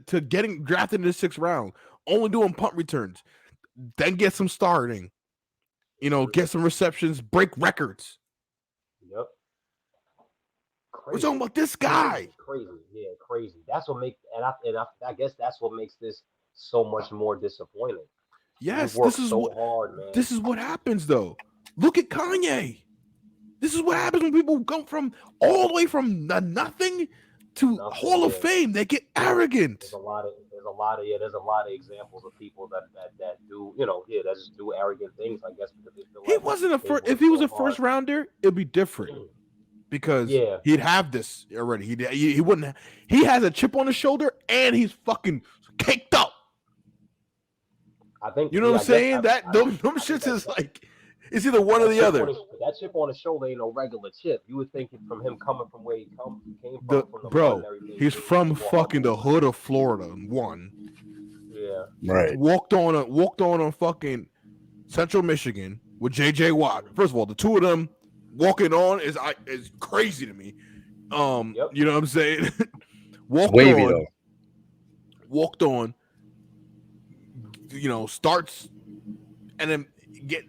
To getting drafted in the 6th round, only doing punt returns, then get some starting, get some receptions, break records. Yep. Crazy. We're talking about this guy. Crazy. Yeah, crazy. That's what makes, and I guess that's what makes this so much more disappointing. He Yes, worked so hard, man. this is what happens though. Look at Kanye. This is what happens when people go from all the way from nothing to Hall of Fame. They get arrogant. There's a lot of examples of people that do, that just do arrogant things, I guess, because they feel He like wasn't a they first. worked If he was so a first hard. rounder, it'd be different because Yeah, he'd have this already. He wouldn't. He has a chip on his shoulder and he's fucking caked up. I think You know what I'm saying? Them shits is like it's either one or the other. That chip on his shoulder ain't no regular chip. You would think it from him coming from where he came from the Bro, mud and everything. he's from fucking the hood of Florida. One, yeah, right. Walked on fucking Central Michigan with JJ Watt. First of all, the two of them walking on is crazy to me. Yep. You know what I'm saying? Walked on. Starts and then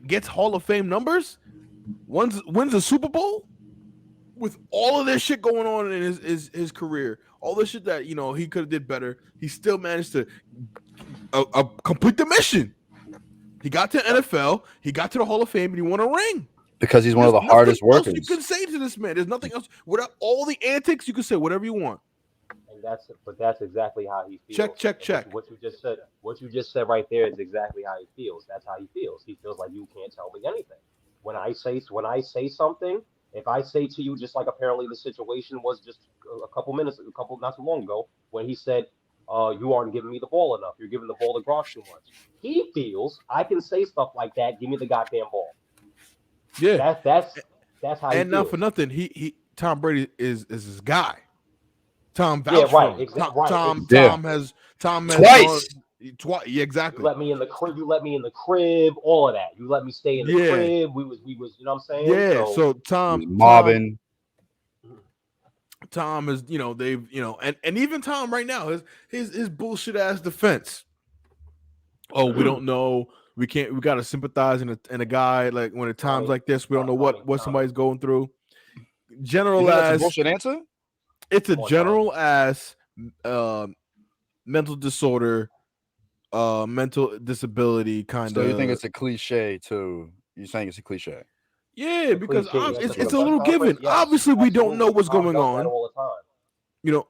gets Hall of Fame numbers. Wins a Super Bowl with all of this shit going on in his career. All this shit that he could have did better. He still managed to complete the mission. He got to NFL. He got to the Hall of Fame, and he won a ring. Because he's one of the hardest workers. You can say to this man, there's nothing else. Without all the antics, you can say whatever you want. And that's exactly how he feels. Check. What you just said right there is exactly how he feels. That's how he feels. He feels like you can't tell me anything. When I say something, if I say to you, just like apparently the situation was just not too long ago, when he said, you aren't giving me the ball enough. You're giving the ball to Grosh too much. He feels I can say stuff like that. Give me the goddamn ball. Yeah, that's how. And not for nothing, he Tom Brady is his guy. Tom vouched for him. Tom has twice. Yeah, exactly. You let me in the crib. All of that. You let me stay in the crib. We was. You know what I'm saying? Yeah. So Tom mobbing. Tom is, they've, and even Tom right now, his bullshit ass defense. Oh, we don't know. We got to sympathize in a guy like when at times like this, we don't know what somebody's going through. General ass bullshit answer. It's a general ass mental disorder, mental disability kind of. So you think it's a cliche too? You're saying it's a cliche? Yeah, because it's a little given. Yes, obviously, we don't know what's going on. All the time.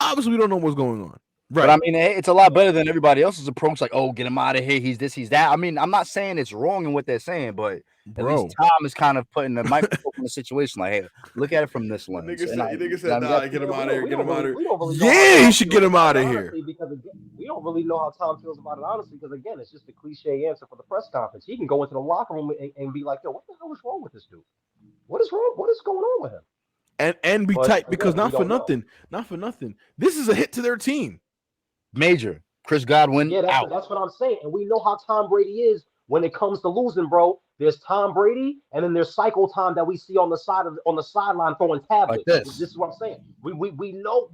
Obviously, we don't know what's going on. Right. But I mean, it's a lot better than everybody else's approach. Like, oh, get him out of here. He's this, he's that. I mean, I'm not saying it's wrong in what they're saying, but at least Tom is kind of putting the microphone in the situation. Like, hey, look at it from this lens. Nigga said, nah, get him out of here. Get him out of here. Yeah, he should get him out of here. Because again, we don't really know how Tom feels about it, honestly, because again, it's just a cliche answer for the press conference. He can go into the locker room and be like, yo, what the hell is wrong with this dude? What is wrong? What is going on with him? And be tight because not for nothing. This is a hit to their team. Major. Chris Godwin. Yeah, that's what I'm saying. And we know how Tom Brady is when it comes to losing, bro. There's Tom Brady, and then there's cycle time that we see on the sideline throwing tablets. Like this is what I'm saying. We know.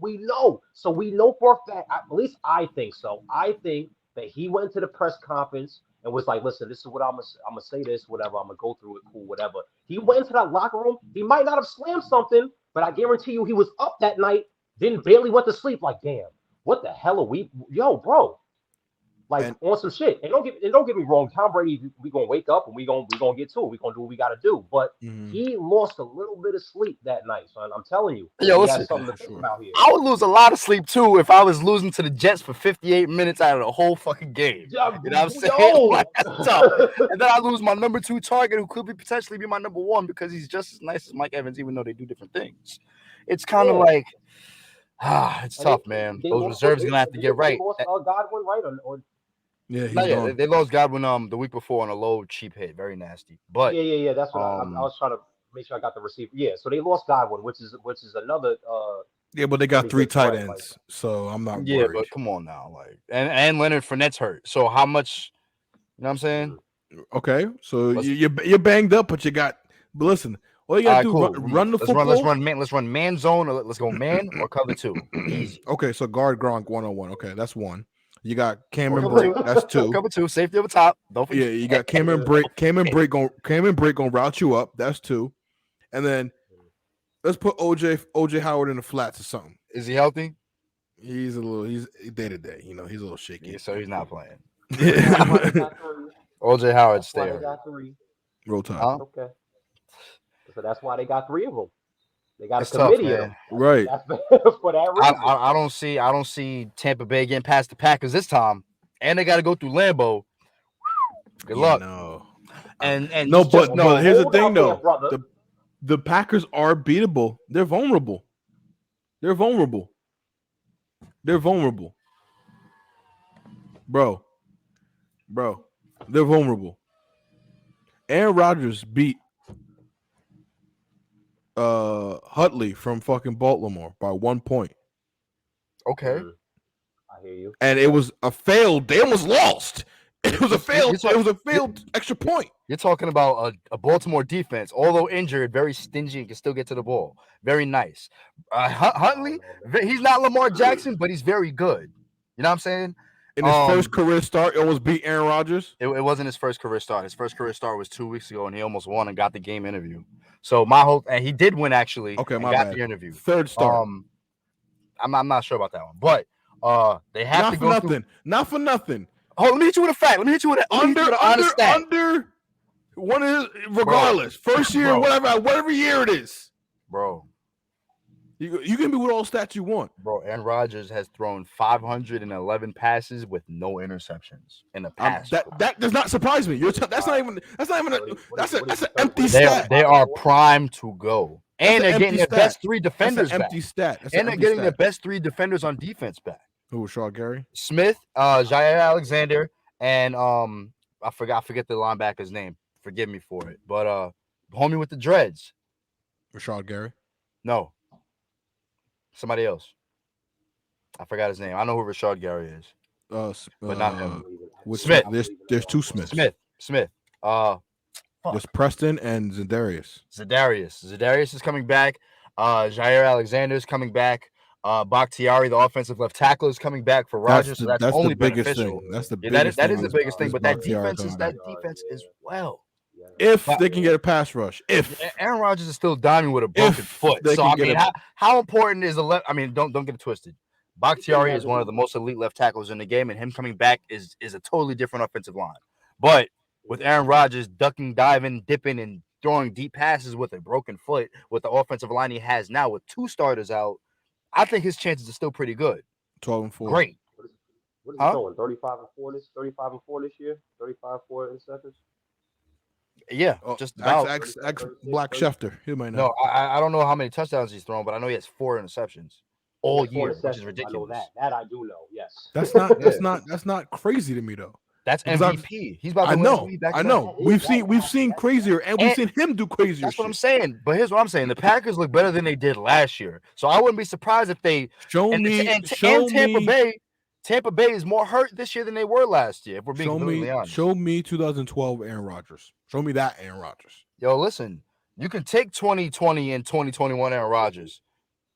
So we know for a fact, at least I think so. I think that he went to the press conference and was like, listen, this is what I'm gonna say this, whatever. I'm gonna go through it, cool, whatever. He went into that locker room. He might not have slammed something, but I guarantee you he was up that night, then barely went to sleep. Like, damn, what the hell are we? Yo, bro. Like on some shit, and don't get me wrong. Tom Brady, we gonna wake up and we gonna get to it. We gonna do what we gotta do. But he lost a little bit of sleep that night, son. I'm telling you. Yo, listen, something to think about here. I would lose a lot of sleep too if I was losing to the Jets for 58 minutes out of the whole fucking game. Yeah, you know what I'm saying? Like, that's tough. And then I lose my number 2 target, who could potentially be my number 1 because he's just as nice as Mike Evans, even though they do different things. It's kind of like. It's tough, man. Those reserves are gonna have to get right. Godwin, right? Or Yeah, they lost Godwin the week before on a low cheap hit, very nasty. But yeah, that's what I was trying to make sure I got the receiver. Yeah, so they lost Godwin, which is another. Yeah, but they got 3 tight ends, so I'm not. Yeah, worried. but come on now, like, and Leonard Fournette's hurt. So how much? You know what I'm saying? Okay, so you're banged up, but you got. But listen. All you gotta do cool. run the football. Let's run man zone, or let's go man or cover 2. Easy. Okay, so guard Gronk 1-on-1. Okay, that's 1. You got Cameron Brake. That's 2. Cover 2. Safety over top. Don't forget. Yeah, you got Cameron Brake. Cameron Brake gonna route you up. That's 2. And then let's put OJ Howard in the flats or something. Is he healthy? He's day to day. He's a little Yeah, shaky. so he's not playing. That's why they got three. OJ Howard That's why stay they hurt. got three. Roll Tide. Huh? Okay. So that's why they got three of them. They got a It's tough, committee of man. them. Right. That's for that I, reason. I I don't see Tampa Bay getting past the Packers this time, and they got to go through Lambeau. Good luck. No. And No, just but no. Here's the Hold thing, out there, though. brother. The Packers are beatable. They're vulnerable. They're vulnerable. They're vulnerable. Bro. They're vulnerable. Aaron Rodgers beat Hutley from fucking Baltimore by 1 point. okay. I hear you. And it was a failed. They almost lost. It was a failed. It was a failed extra point. You're talking about a Baltimore defense, although injured, very stingy and can still get to the ball. Very nice. Huntley, he's not Lamar Jackson, but he's very good. You know what I'm saying? In his first career start, he almost beat Aaron Rodgers. It wasn't his first career start. His first career start was 2 weeks ago, and he almost won and got the game interview. So my whole and he did win actually. Okay, and my got bad. the interview. Third start. I'm not sure about that one, but they have not to for go nothing. through. Not for nothing. Hold, let me hit you with a fact. Let me hit you with an honest stat. Under one of his, regardless, first year, whatever year it is, bro. You can be with all stats you want, bro. Aaron Rodgers has thrown 511 passes with no interceptions in the past. That does not surprise me. That's not even an empty stat. They are primed to go, and they're getting their best three defenders back. Empty stat. And they're getting their best three defenders on defense back. Who was Shaw Gary? Smith, Jair Alexander, and I forget the linebacker's name. Forgive me for it, but homie with the dreads. Rashad Gary? No. Somebody else. I forgot his name. I know who Rashad Gary is. But not him. Smith. There's two Smiths. Smith. There's Preston and Zadarius. Zadarius is coming back. Jair Alexander is coming back. Bakhtiari, the offensive left tackle, is coming back for Rodgers. So that's only the biggest beneficial. thing. That's the biggest that thing. is the biggest thing. But that defense is well. If they can get a pass rush. If Aaron Rodgers is still diving with a broken foot. So I mean, how important is the left? I mean, don't get it twisted. Bakhtiari is one of the most elite left tackles in the game, and him coming back is a totally different offensive line. But with Aaron Rodgers ducking, diving, dipping, and throwing deep passes with a broken foot, with the offensive line he has now with two starters out, I think his chances are still pretty good. 12-4. Great. What is he going? 35-4 this year? 35-4 interceptions? Yeah, just about. Ex Black Schefter. He might know. No, I don't know how many touchdowns he's thrown, but I know he has 4 interceptions all year, which is ridiculous. I know that. That I do know. Yes. That's not crazy to me though. That's MVP. He's about to win MVP back. I know. We've seen crazier, and we've seen him do crazier. That's what I'm saying. But here's what I'm saying: the Packers look better than they did last year. So I wouldn't be surprised if they Tampa Bay is more hurt this year than they were last year. If we're being completely honest. Show me 2012 Aaron Rodgers. Show me that Aaron Rodgers. Yo, listen, you can take 2020 and 2021 Aaron Rodgers,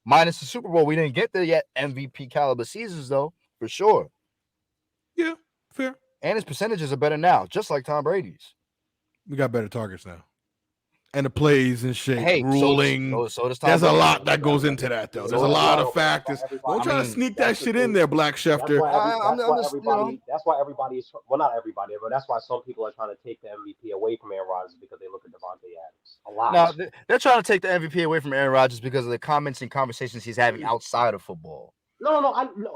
minus the Super Bowl. We didn't get there yet. MVP caliber seasons though, for sure. Yeah, fair. And his percentages are better now, just like Tom Brady's. We got better targets now. And the plays and shit, hey, ruling. So does There's a lot that goes into that, though. There's a lot of factors. Don't try to sneak that shit in there, Black Schefter. That's why everybody is, well, not everybody, but that's why some people are trying to take the MVP away from Aaron Rodgers because they look at Devontae Adams a lot. No, they're trying to take the MVP away from Aaron Rodgers because of the comments and conversations he's having outside of football. No,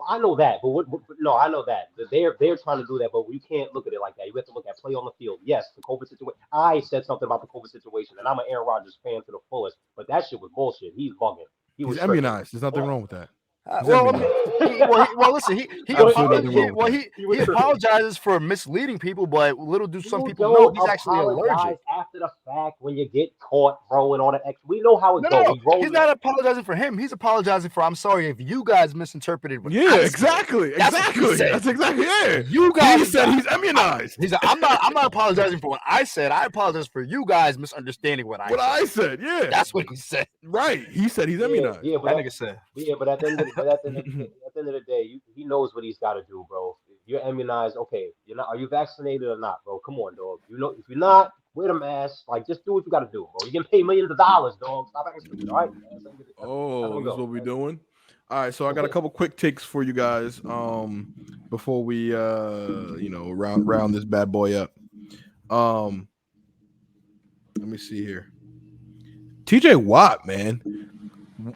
I know that, but I know that they're trying to do that, but you can't look at it like that. You have to look at play on the field. Yes, the COVID situation. I said something about the COVID situation, and I'm an Aaron Rodgers fan to the fullest, but that shit was bullshit. He's bugging. He's immunized. There's nothing wrong with that. Listen, he apologizes for misleading people, but little do some people know he's actually allergic. After the fact, when you get caught, bro, and all that, we know how it goes. He's not apologizing for him. He's apologizing for. I'm sorry if you guys misinterpreted. Exactly. That's exactly it. You guys he said he's immunized. He's like, I'm not apologizing for what I said. I apologize for you guys misunderstanding what I said. Yeah, that's what he said. Right. He said he's immunized. Yeah, that nigga said. Yeah, but at the end of the day, he knows what he's got to do, bro. If you're immunized, okay. You're not. Are you vaccinated or not, bro? Come on, dog. You know, if you're not, wear the mask. Like, just do what you got to do, bro. You can pay millions of dollars, dog. Stop acting stupid, all right? This is what we're doing. All right, so I got a couple quick takes for you guys. Before we round this bad boy up. Um, let me see here. TJ Watt, man,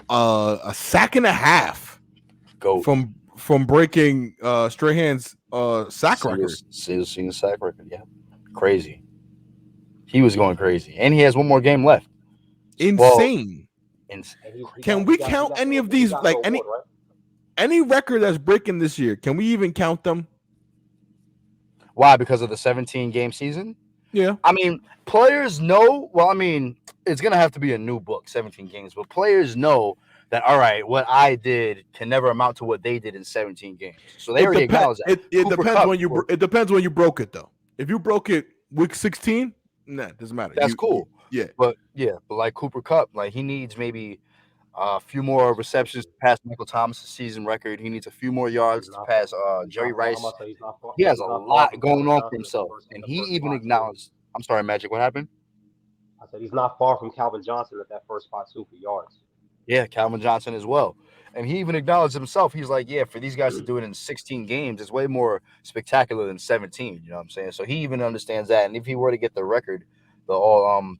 a sack and a half Go from breaking Strahan's sack record. single sack record. Yeah, crazy. He was going crazy, and he has one more game left. Well, Insane. in, And Can we count any of these? Like any record that's breaking this year? Can we even count them? why? Because of the 17-game season. Yeah. I mean, players know. Well, I mean, it's gonna have to be a new book, 17 games. But players know that. All right, what I did can never amount to what they did in 17 games. So they already acknowledge that. It depends when you. It depends when you broke it, though. If you broke it week 16, nah, doesn't matter. That's cool. Yeah. But like Cooper Kupp, like he needs maybe a few more receptions to pass Michael Thomas' season record. He needs a few more yards to pass Jerry Rice. He has a lot going on for himself, and he even acknowledged. I'm sorry, Magic. What happened? I said he's not far from Calvin Johnson at that first spot too for yards. Yeah, Calvin Johnson as well. And he even acknowledged himself. He's like, yeah, for these guys to do it in 16 games, it's way more spectacular than 17. You know what I'm saying? So he even understands that. And if he were to get the record, the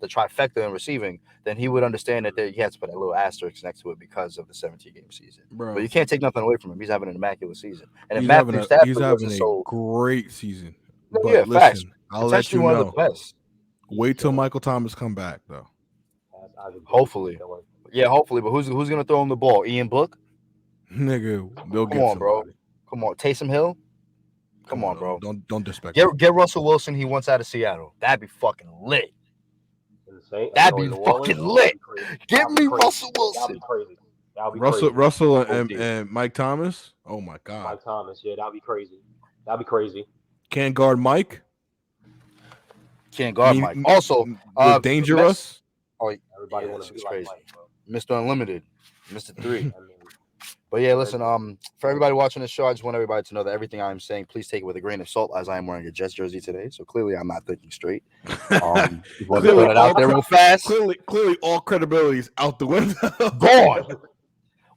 trifecta in receiving, then he would understand that he has to put a little asterisk next to it because of the 17-game season. Bro. But you can't take nothing away from him. He's having an immaculate season. And if he's Matthew Stafford he's having a great season. No, but yeah, listen, facts. I'll let you one know. Of the best. Wait till Michael Thomas come back, though. Hopefully. Yeah, hopefully. But who's going to throw him the ball? Ian Book? Nigga, they'll Come get on, somebody. bro. Come on. Taysom Hill? Come on, bro. Don't disrespect Get Russell Wilson. He wants out of Seattle. That'd be fucking lit. That'd be fucking lit. Get me Russell Wilson. That'd be crazy. Russell and Mike Thomas. Oh my God. Mike Thomas. Yeah, that'd be crazy. That'd be crazy. Can't guard Mike. Can't guard Mike. Also, dangerous. Everybody wants to be crazy. like Mike, bro. Mr. Unlimited, Mr. 3. But yeah, listen. For everybody watching this show, I just want everybody to know that everything I'm saying, please take it with a grain of salt, as I am wearing a Jets jersey today. So clearly, I'm not thinking straight. Want to put it out there real fast. Clearly, all credibility is out the window. Gone.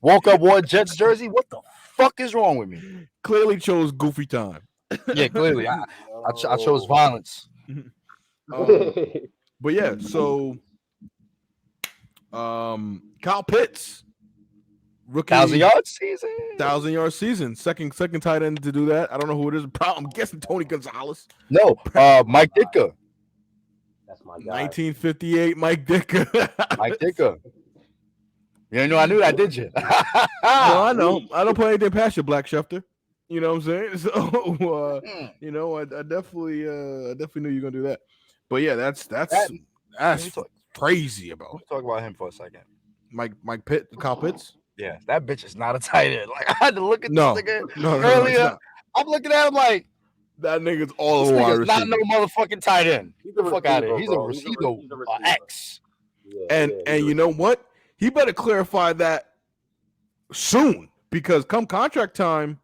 Woke up, wore a Jets jersey. What the fuck is wrong with me? Clearly chose goofy time. Yeah, clearly, I chose violence. But yeah, so Kyle Pitts, rookie 1,000-yard season. 1,000-yard season. Second tight end to do that. I don't know who it is. I'm guessing Tony Gonzalez. No, Mike Ditka. That's my guy. 1958 Mike Ditka. Mike Ditka. You didn't know I knew that, did you? No, I know. I don't play anything past you, Black Schefter. You know what I'm saying? So, I definitely knew you were gonna do that. But yeah, that's crazy about. Let's talk about him for a second. Mike Pitt, Kyle Pitts. Yeah, that bitch is not a tight end. Like I had to look at this nigga earlier. No, I'm looking at him like that nigga's all over wide receiver. Not no motherfucking tight end. Get the fuck out of here. He's a receiver. X. Yeah, and you know what? He better clarify that soon because come contract time,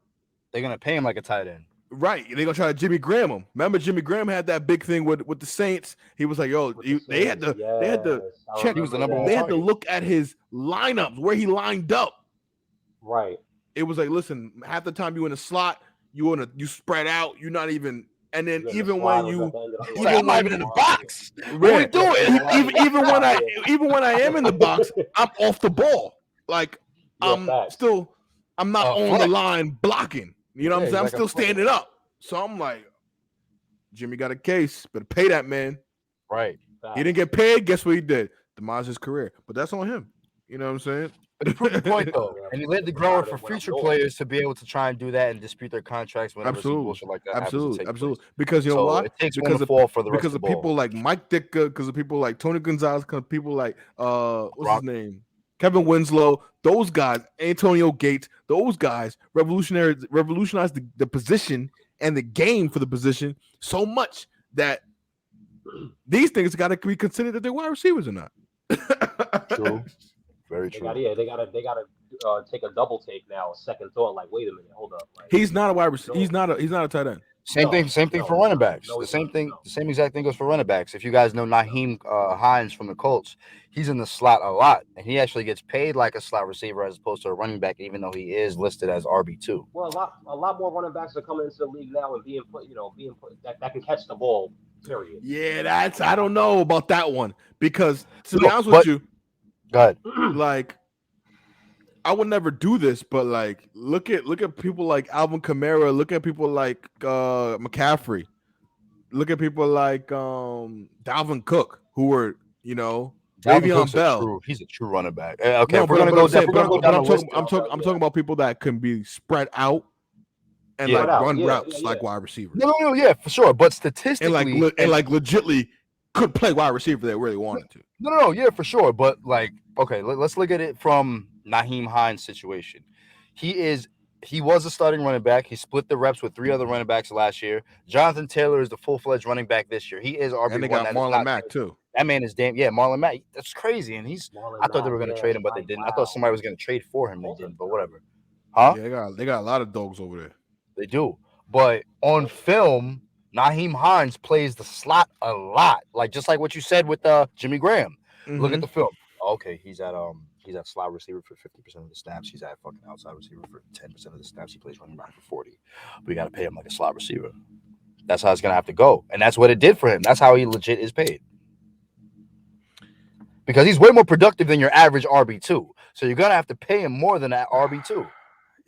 they're gonna pay him like a tight end. Right, they're gonna try to Jimmy Graham him. Remember, Jimmy Graham had that big thing with the Saints. He was like, "Yo, they had to check. He was the number one. They had to look at his lineups where he lined up. Right. It was like, listen, half the time you in a slot, you spread out. You're not even. And then even when I'm not even in the box. What are we doing? even when I am in the box, I'm off the ball. Like I'm not on the line blocking. You know what I'm saying? I'm still standing up. So I'm like, Jimmy got a case. Better pay that man. Right. He didn't get paid. Guess what he did? Demise his career. But that's on him. You know what I'm saying? But he proved the point, though. And he laid the groundwork for future players to be able to try and do that and dispute their contracts whenever some bullshit like that happens. Absolutely. Because you know why? It takes one to fall for the rest because of the people ball. like Mike Ditka, because of people like Tony Gonzalez, because of people like what's his name? Kevin Winslow, those guys, Antonio Gates, those guys revolutionized the position and the game for the position so much that these things got to be considered that they're wide receivers or not. True. Very true. They gotta take a double take now, a second thought. Like, wait a minute, hold up. Like, he's not a wide receiver. He's not a tight end. Same thing for he's running not. backs. No, The he's same not. thing, No. the same exact thing goes for running backs. If you guys know Naheem Hines from the Colts, he's in the slot a lot, and he actually gets paid like a slot receiver as opposed to a running back, even though he is listed as RB2. Well, a lot more running backs are coming into the league now and being put that can catch the ball. Period. Yeah, I don't know about that one because to be No, honest with but you, go ahead. like I would never do this, but like look at people like Alvin Kamara, look at people like McCaffrey, look at people like Dalvin Cook, who were Dalvin Le'Veon Cook's Bell. he's a true running back. Okay, No, if we're but gonna but go, I'm if saying, we're gonna go but down the I'm talking list, I'm talking I'm Yeah. talking about people that can be spread out and yeah, like Spread out. run Yeah, yeah, routes yeah. like wide receivers, yeah, for sure. But and statistically, like legitly could play wide receiver if they really wanted to. yeah, for sure. But like, okay, let's look at it from Naheem Hines' situation. He is he was a starting running back. He split the reps with 3 other running backs last year. Jonathan Taylor is the full-fledged running back this year. He is And they RB1. got That is Marlon not Mack too. that man is damn Marlon Mack. That's crazy. And Marlon I thought they Mack. were going to Yeah, trade that's him, but they right. didn't. I thought Wow. somebody was going to trade for him. They Both of didn't, them. but whatever. Huh? Yeah, they got a lot of dogs over there. They do. But on film, Naheem Hines plays the slot a lot. Like just like what you said with Jimmy Graham. Look at Mm-hmm. the film. Okay, he's at slot receiver for 50% of the snaps. He's at fucking outside receiver for 10% of the snaps. He plays running back for 40. But you gotta pay him like a slot receiver. That's how it's gonna have to go. And that's what it did for him. That's how he legit is paid. Because he's way more productive than your average RB2. So you're gonna have to pay him more than that RB2.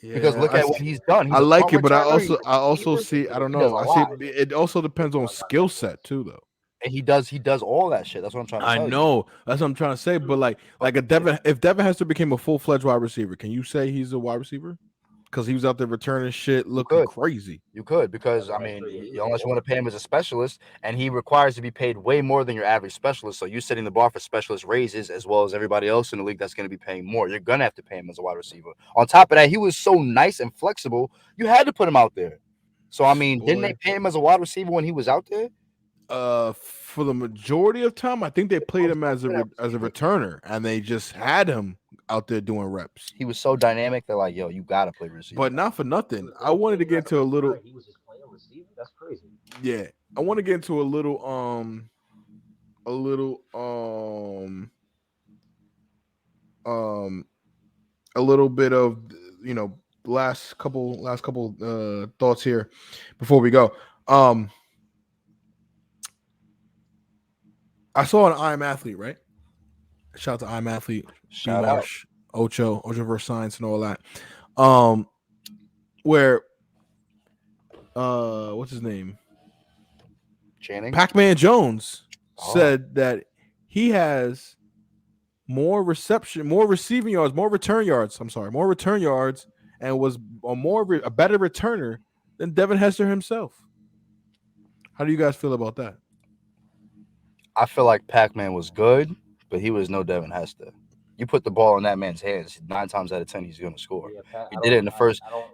Because Yeah, look at what he's done. I He's a like punt it, but I returner. He's also a I also receiver. see I don't He does know. a I see lot. it also depends on skill set too, though. And he does all that shit. That's what I'm trying to I tell you. know that's what I'm trying to say, but like a Devin, if Devin Hester became a full fledged wide receiver, can you say he's a wide receiver? Because he was out there returning shit, You looking could. crazy. You could, because That's I right. mean, So yeah, he was unless you balling. want to pay him as a specialist, and he requires to be paid way more than your average specialist. So you're setting the bar for specialist raises as well as everybody else in the league that's going to be paying more. You're gonna have to pay him as a wide receiver. On top of that, he was so nice and flexible. You had to put him out there. So I mean, didn't they Boy, pay him as a wide receiver when he was out there? for the majority of time, I think they played him as Receiver. a returner, and they just had him out there doing reps. He was so dynamic. They're like, yo, you gotta play receiver. But not for He nothing. was I wanted to rotating get as a into a little. returner. He was just playing receiver. That's crazy. Yeah, I want to get into a little um a little bit of you know last couple thoughts here before we go. I saw an I'm athlete, right? Shout out to I'm athlete, B Shout out. Marsh, Ocho versus Science and all that. Um where what's his name? Channing. Pac-Man Jones Oh. said that he has more receiving yards, more return yards. I'm sorry, more return yards, and was a better returner than Devin Hester himself. How do you guys feel about that? I feel like Pac-Man was good, but he was no Devin Hester. You put the ball in that man's hands, 9 times out of 10 he's going to score. Yeah, Pat, He did it in the first. I don't.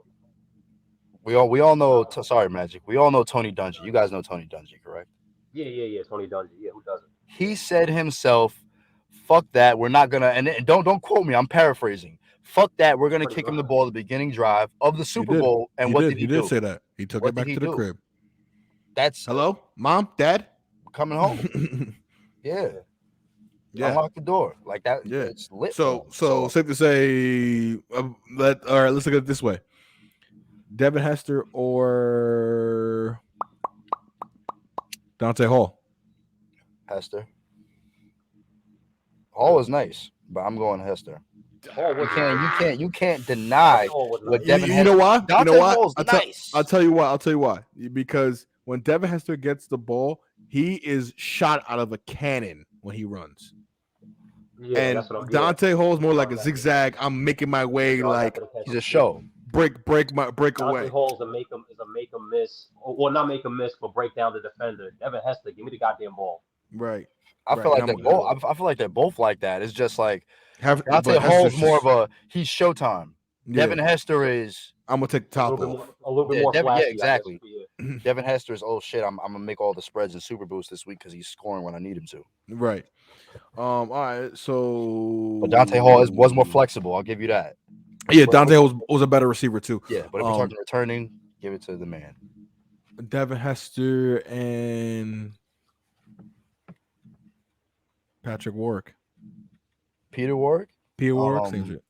We all know. Sorry, Magic. We all know Tony Dungy. You guys know Tony Dungy, correct? Yeah. Tony Dungy. Yeah, who doesn't? He said himself, "Fuck that. We're not gonna." And don't quote me. I'm paraphrasing. Fuck that. We're gonna Pretty kick him the much. ball the beginning drive of the He Super did. Bowl. And what did he He did do? say that. He took What it back did he to the do? crib. That's Hello, mom, dad. coming home. Yeah. Yeah. Unlock the door like that. Yeah. It's lit. So for him. safe to say, all right. Let's look at it this way: Devin Hester or Dante Hall. Hester. Hall was nice, but I'm going Hester. Hall was You can't deny Hall was what nice. Devin You know why? You Dante know why? Hall's nice. I'll tell you why. Because when Devin Hester gets the ball, he is shot out of a cannon when he runs. Yeah, And that's what I'm. Dante Hall's more like a Exactly. zigzag. I'm making my way Yards like after the catch. He's a show. break Dante away. Hall's a make him miss, or not make him miss, but break down the defender. Devin Hester, give me the goddamn ball. Right. I feel Right, like and they're both. I feel like they're both like that. It's just like Dante but Hall's Hester's more just- of a he's showtime. yeah, Devin Hester is I'm gonna take the A top little off. bit Yeah, more Devin- yeah, flashy. exactly. I guess, yeah. Devin Hester is oh shit. I'm gonna make all the spreads and super boosts this week because he's scoring when I need him to. Right. All right. So But Dante Hall was more flexible. I'll give you that. Yeah, Dante was a better receiver too. Yeah, but if we're talking returning, give it to the man. Devin Hester and Patrick Warwick. Peter Warwick. Peter Warwick, same shit.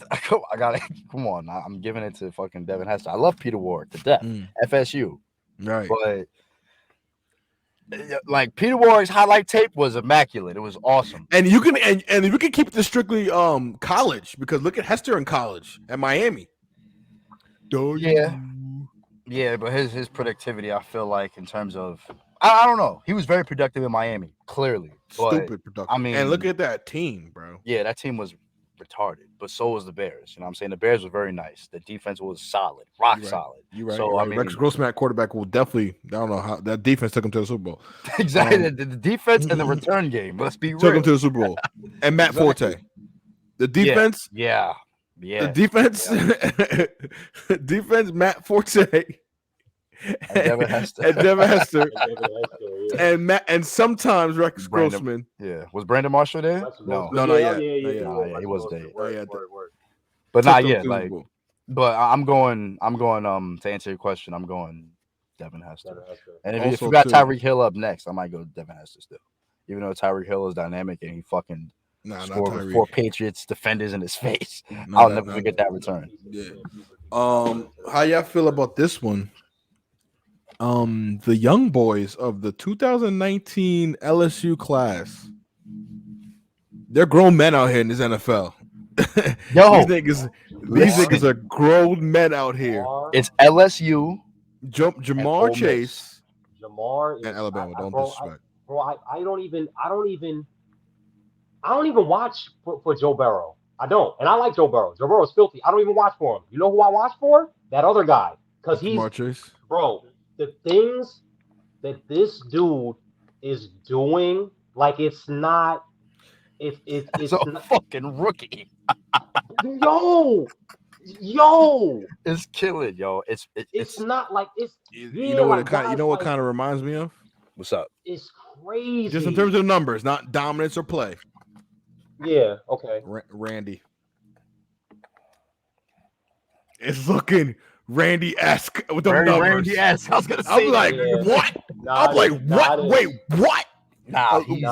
I got it. Come on, I'm giving it to fucking Devin Hester. I love Peter Warwick to death. FSU, Right. but like Peter Warwick's highlight tape was immaculate. It was awesome. And you can and we can keep this strictly college, because look at Hester in college at Miami. Yeah, but his productivity, I feel like, in terms of I don't know, he was very productive in Miami, clearly. Stupid productive. I mean, and look at that team, bro. Yeah, that team was retarded, but so was the Bears. You know what I'm saying? The Bears were very nice. The defense was solid, rock solid. You're right. So you're right. I mean, Rex Grossman at quarterback will definitely. I don't know how that defense took him to the Super Bowl. Exactly, the defense and the return game. Let's be real. Took him to the Super Bowl. And Matt Forte, the defense. Yeah. The defense. Yeah. Defense. Matt Forte. And Devin Hester. And sometimes Rex Grossman. Yeah, was Brandon Marshall there? No, not yet. Yeah, he wasn't there. Word. But not yet. Like, but I'm going. To answer your question, I'm going Devin Hester. And if you got Tyreek Hill up next, I might go Devin Hester still. Even though Tyreek Hill is dynamic and he fucking scored with 4 Patriots defenders in his face, I'll never forget that return. Yeah. How y'all feel about this one? The young boys of the 2019 LSU class, they're grown men out here in this NFL. Yo, these niggas are grown men out here. It's LSU, Jamar Chase, and Alabama. Don't disrespect, bro. I don't even watch for Joe Burrow. I don't, and I like Joe Burrow. Joe Burrow's filthy. I don't even watch for him. You know who I watch for? That other guy, because he's Jamar Chase. Bro, the things that this dude is doing, like it's not. It's a not, fucking rookie. Yo, it's killing, yo. It's not like it's. You know what it kind. You know what kind of reminds me of? What's up? It's crazy. Just in terms of numbers, not dominance or play. Yeah. Okay. Randy. It's looking Randy-esque with the numbers. Randy-esque. I was gonna say. I'm like, what? I'm like, what? Wait, what? Nah, he's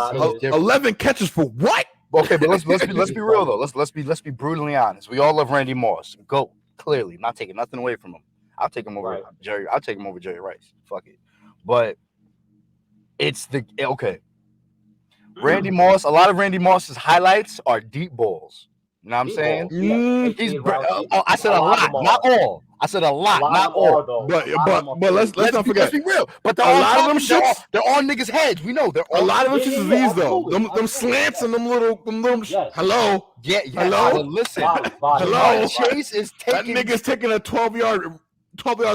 11 catches for what? Okay, but let's be real though. Let's be brutally honest. We all love Randy Moss. Go clearly. I'm not taking nothing away from him. I'll take him over Jerry. I'll take him over Jerry Rice. Fuck it. But it's Randy Moss. A lot of Randy Moss's highlights are deep balls. You know what I'm saying? I said a lot, not all. I said a lot, not all. But let's not forget. Let's be real. But a lot of them shits, they're on niggas' heads. We know they're a lot of them shits is these though. Them slants and them little. Hello. Yeah. Hello. Listen. Hello. Chase is taking. That nigga's taking a 12-yard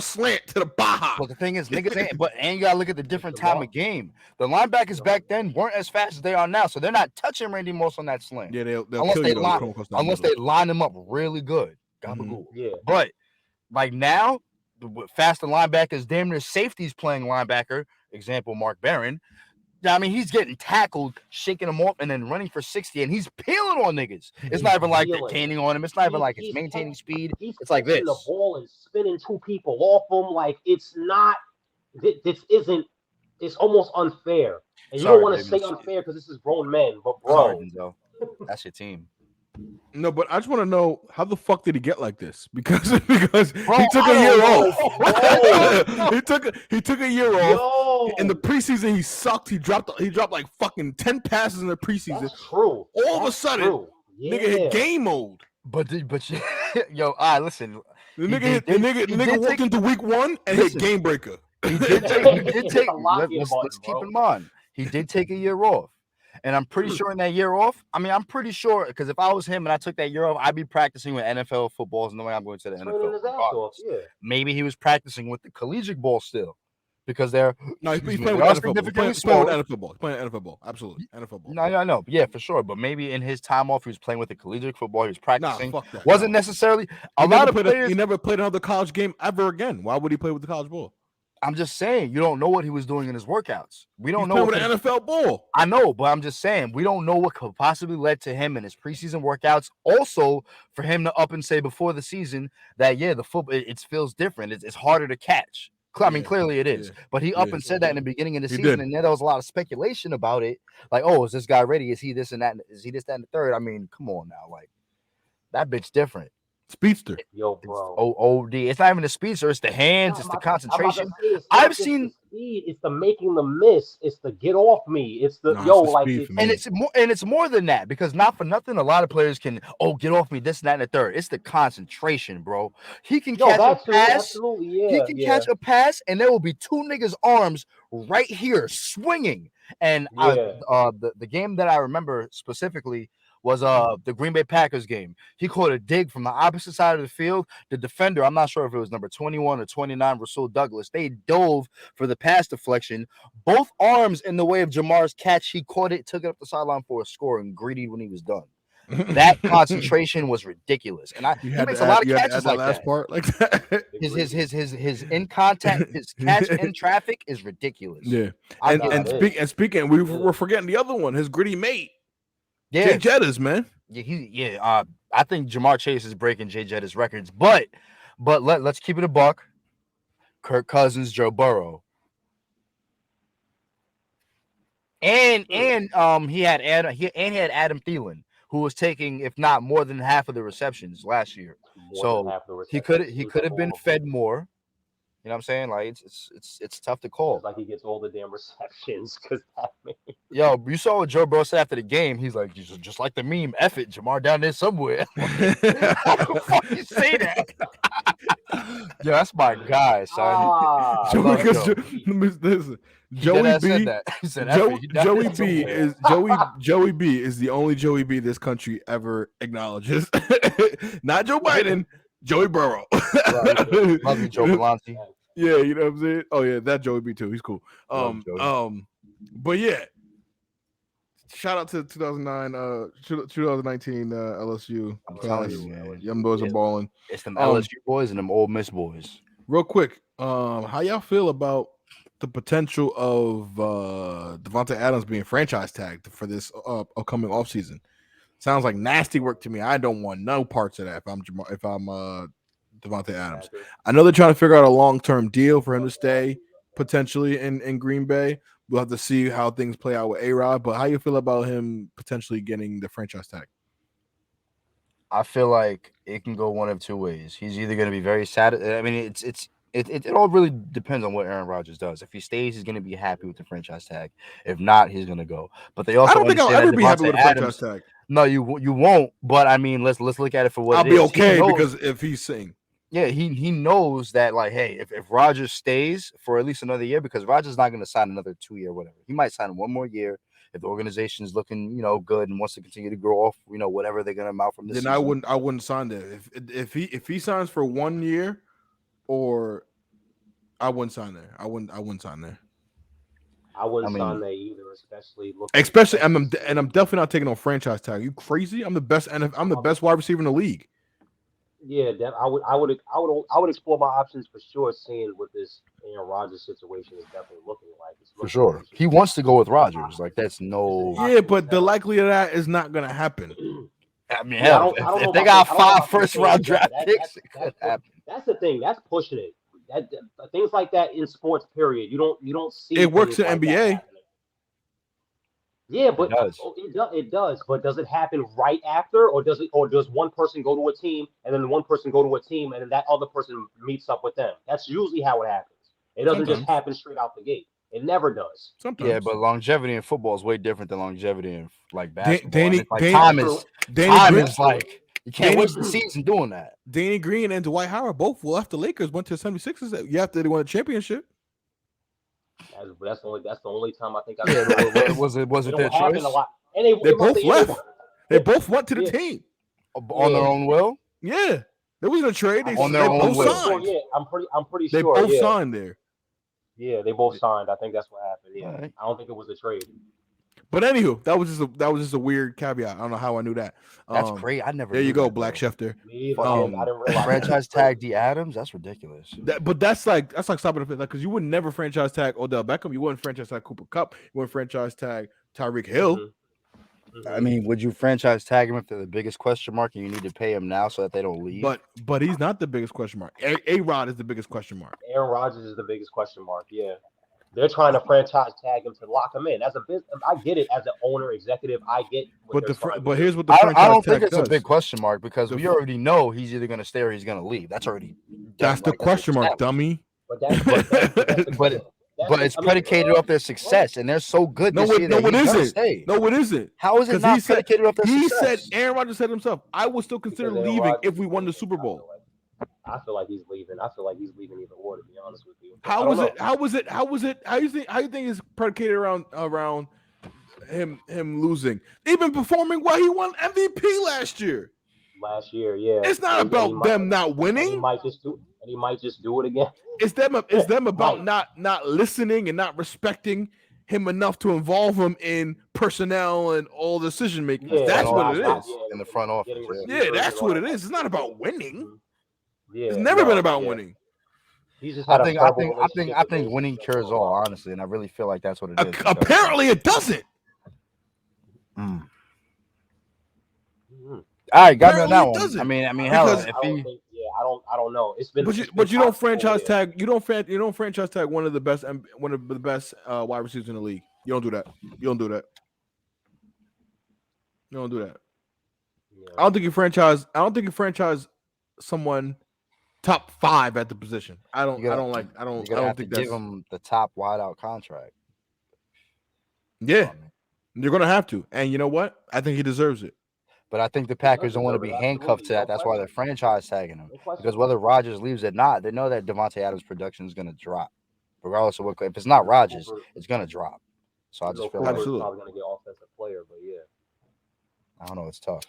slant to the Baja. But the thing is, niggas ain't. And you gotta look at the different time of game. The linebackers back then weren't as fast as they are now, so they're not touching Randy Moss on that slant. Yeah, they'll unless they line him up really good. Gabagool. Yeah. But like now, faster linebackers, damn near safeties playing linebacker. Example, Mark Barron. I mean, he's getting tackled, shaking him off, and then running for 60, and he's peeling on niggas. It's not even like they're caning on him. It's not even like it's maintaining speed. It's like this. The ball and spinning 2 people off him. Like, it's not. This isn't. It's almost unfair. And you don't want to say unfair because this is grown men, but bro. That's your team. No, but I just want to know how the fuck did he get like this? Because he took a year off. he took a year off. In the preseason, he sucked. He dropped like fucking 10 passes in the preseason. That's true. All of a sudden, nigga hit game mode. But yo, listen. The nigga walked into week 1 and hit game breaker. He did take. Let's keep in mind, he did take a year off. And I'm pretty sure in that year off, I'm pretty sure, because if I was him and I took that year off, I'd be practicing with NFL footballs and the way I'm going to the NFL. Maybe he was practicing with the collegiate ball still, because he's playing with NFL football. He's playing NFL ball. Absolutely. NFL football. No, I know. Yeah, for sure. But maybe in his time off, he was playing with the collegiate football. He was practicing. Wasn't necessarily a lot of players. He never played another college game ever again. Why would he play with the college ball? I'm just saying, you don't know what he was doing in his workouts. We don't know what an NFL ball. I know, but I'm just saying, we don't know what could possibly led to him in his preseason workouts. Also, for him to up and say before the season that the football it feels different. It's harder to catch. I mean, Yeah, clearly it yeah, is. But he up yeah. and said that in the beginning of the He season, did. and then there was a lot of speculation about it. Like, oh, is this guy ready? Is he this and that? Is he this, that, and the third? I mean, come on now. Like, that bitch different. Speedster. Yo, It's bro. OD. It's not even the speedster. It's the hands. Nah, It's the I'm about to concentration. say it's I've not just the seen, speed, it's the making the miss, it's the get off me, it's the Nah, yo, it's the like speed for it's and me. it's more than that because not for nothing, a lot of players can get off me this and that and the third. It's the concentration, bro. He can yo, catch a that too, pass. absolutely, He yeah, can yeah, catch a pass, and there will be two niggas' arms right here swinging. And yeah. the game that I remember specifically was the Green Bay Packers game. He caught a dig from the opposite side of the field. The defender, I'm not sure if it was number 21 or 29, Rasul Douglas. They dove for the pass deflection. Both arms in the way of Jamar's catch. He caught it, took it up the sideline for a score, and greeted when he was done. That concentration was ridiculous, and he makes a lot of You had to add catches that like last that. part like that. Agreed. His in contact, his catch in traffic is ridiculous. Yeah, I'll and give Nah, him it that. is. speaking, It we're is. forgetting the other one, his gritty mate, Yeah, Jay Jettas, man. yeah. I think Jamar Chase is breaking Jay Jettis records, but let's keep it a buck. Kirk Cousins, Joe Burrow, and Hmm. he had Adam Thielen, who was taking if not more than half of the receptions last year. More than So half the he receptions. could It he seems could like have been all of them. fed more. You know what I'm saying? Like it's tough to Seems call. like he gets all the damn receptions because that man. Yo, you saw what Joe Burrow said after the game. He's like, just like the meme, F it, Jamar down there somewhere. Like, how the fuck you say that? Yo, that's my guy, son. Ah, I love that's Because Joe. sweet. listen, He dead Joey ass said B, that. He said, F it, he down Joey there B somewhere. is Joey B is the only Joey B this country ever acknowledges. Not Joe Biden, Joey Burrow. Love you, You Joe know, Belanti. yeah, you know what I'm saying. Oh yeah, that Joey B too. He's cool. Love Joey. But yeah, shout out to 2019 LSU. I'm telling Class. you, man. Young boys are balling. It's them Um, LSU boys and them Ole Miss boys. real quick, how y'all feel about the potential of Devontae Adams being franchise tagged for this upcoming offseason? Sounds like nasty work to me. I don't want no parts of that if I'm Devontae Adams. Packers. I know they're trying to figure out a long-term deal for him to stay potentially in Green Bay. We'll have to see how things play out with A-Rod, but how you feel about him potentially getting the franchise tag? I feel like it can go one of two ways. He's either going to be very sad. I mean, it all really depends on what Aaron Rodgers does. If he stays, he's going to be happy with the franchise tag. If not, he's going to go. But they I also don't think I'll understand ever that be happy Devontae with a franchise Adams. tag. No, you won't. But I mean, let's look at it for what I'll it be is. He okay knows- because if he's saying, yeah, he knows that like, hey, if Rodgers stays for at least another year, because Rodgers not going to sign another 2-year, whatever. He might sign one more year if the organization is looking, good and wants to continue to grow off, whatever they're going to mount from this then season. I wouldn't sign there. If he signs for 1 year, or I wouldn't sign there. I wouldn't sign there. I wouldn't I sign mean, there either, especially Especially I'm definitely not taking on franchise tag. Are you crazy? I'm the best and I'm the best wide receiver in the league. Yeah, I would explore my options for sure. Seeing what this Aaron Rodgers situation is definitely looking like. It's for looking sure. like He wants to go with Rodgers. Like that's no. Yeah, but the likelihood of that is not gonna happen. I mean, Yeah, hell, I don't know if they about got I don't know 5 about them first-round saying draft that. picks, it could happen. That's the thing. That's pushing it. Things like that in sports. Period. You don't see It works things in like that NBA. happening. Yeah, It but does. it does. But does it happen right after, or does one person go to a team and then one person go to a team and then that other person meets up with them? That's usually how it happens. It doesn't just Sometimes. happen straight out the gate. It never does. Sometimes. Yeah, but longevity in football is way different than longevity in like basketball. Danny- And it's like Danny- time True. is Danny Green, like you can't Danny- waste the season doing that. Danny Green and Dwight Howard both left the Lakers, went to the 76ers. Yeah, after they won a championship. That's the only time I think I've Yeah, ever heard but that. was it It their don't happen choice a lot. And they They both left. They both went to the Yeah. team. on their Yeah. own will? Yeah, there wasn't a trade. They, On they their own both will. signed. Yeah, I'm pretty They sure. both Yeah. signed there. Yeah, they both signed. I think that's what happened. Yeah, Alright. I don't think it was a trade. But anywho, that was just a weird caveat. I don't know how I knew that. That's great. I never. There you knew go, that, Black bro. Schefter. Me either. Fucking I didn't realize franchise that. tag D Adams. That's ridiculous. But that's like stopping the because you would never franchise tag Odell Beckham. You wouldn't franchise tag Cooper Cup. You wouldn't franchise tag Tyreek Hill. I mean, would you franchise tag him if they're the biggest question mark and you need to pay him now so that they don't leave? But he's not the biggest question mark. A-Rod is the biggest question mark. Aaron Rodgers is the biggest question mark. Yeah. They're trying to franchise tag him to lock him in. As a business, I get it. As an owner, executive, I get what they're trying to but do. here's what the I franchise don't tag think it's does. a big question mark because we already know he's either going to stay or he's going to leave. That's already That's the question mark, dummy. But that's But it's predicated off their success, and they're so good this year that he's going to stay. No, it isn't. How is it not predicated off their success? He said, Aaron Rodgers said himself, I would still consider leaving if we won the Super Bowl. I feel like he's leaving. I feel like he's leaving either or, to be honest with you. How you think it's predicated around him losing? They've been performing well. He won MVP last year. Yeah. It's not about them not winning. He might just do it again. It's them about not listening and not respecting him enough to involve him in personnel and all decision making. Yeah, that's what it is. In the front office. Yeah, that's what it is. It's not about winning. Yeah, it's never been about winning. He's just I think winning cures all, honestly, and I really feel like that's what it is. Apparently, it doesn't. All right, got me on that one. I mean, hell, if he. I don't know. It's been, but you don't franchise tag. You don't franchise tag one of the best wide receivers in the league. You don't do that. You don't do that. Yeah. I don't think you franchise someone top 5 at the position. I don't think that's. Give him the top wideout contract. Yeah, you're gonna have to, and you know what? I think he deserves it. But I think the Packers don't want to be handcuffed to that. That's why they're franchise tagging him. Because whether Rodgers leaves or not, they know that Devontae Adams' production is going to drop. Regardless of what, if it's not Rodgers, it's going to drop. So I just feel like probably going to get offensive player, but yeah. I don't know. It's tough.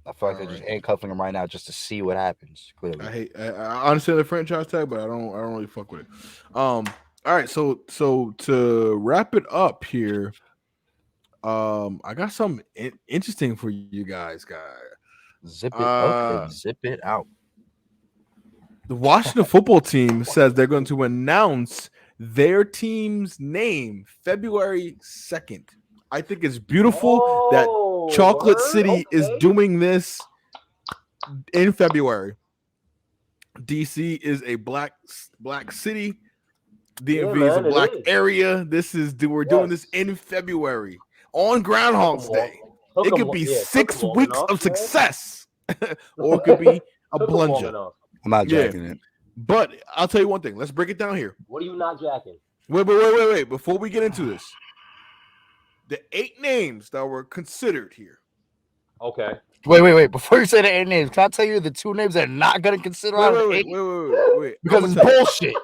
I feel like they're just handcuffing him right now just to see what happens. Clearly, I understand the franchise tag, but I don't really fuck with it. All right, so to wrap it up here. I got something interesting for you guys. Zip it up, zip it out. The Washington football team says they're going to announce their team's name February 2nd. I think it's beautiful that Chocolate City is doing this in February. DC is a black city. DMV is a black area. We're doing this in February. On Groundhog's Day. It could be 6 weeks of success, or it could be a plunger. I'm not jacking it. But I'll tell you one thing. Let's break it down here. What are you not jacking? Wait. Before we get into this, the 8 names that were considered here. Okay. Wait. Before you say the 8 names, can I tell you the 2 names they're not going to consider? Wait. Because it's bullshit.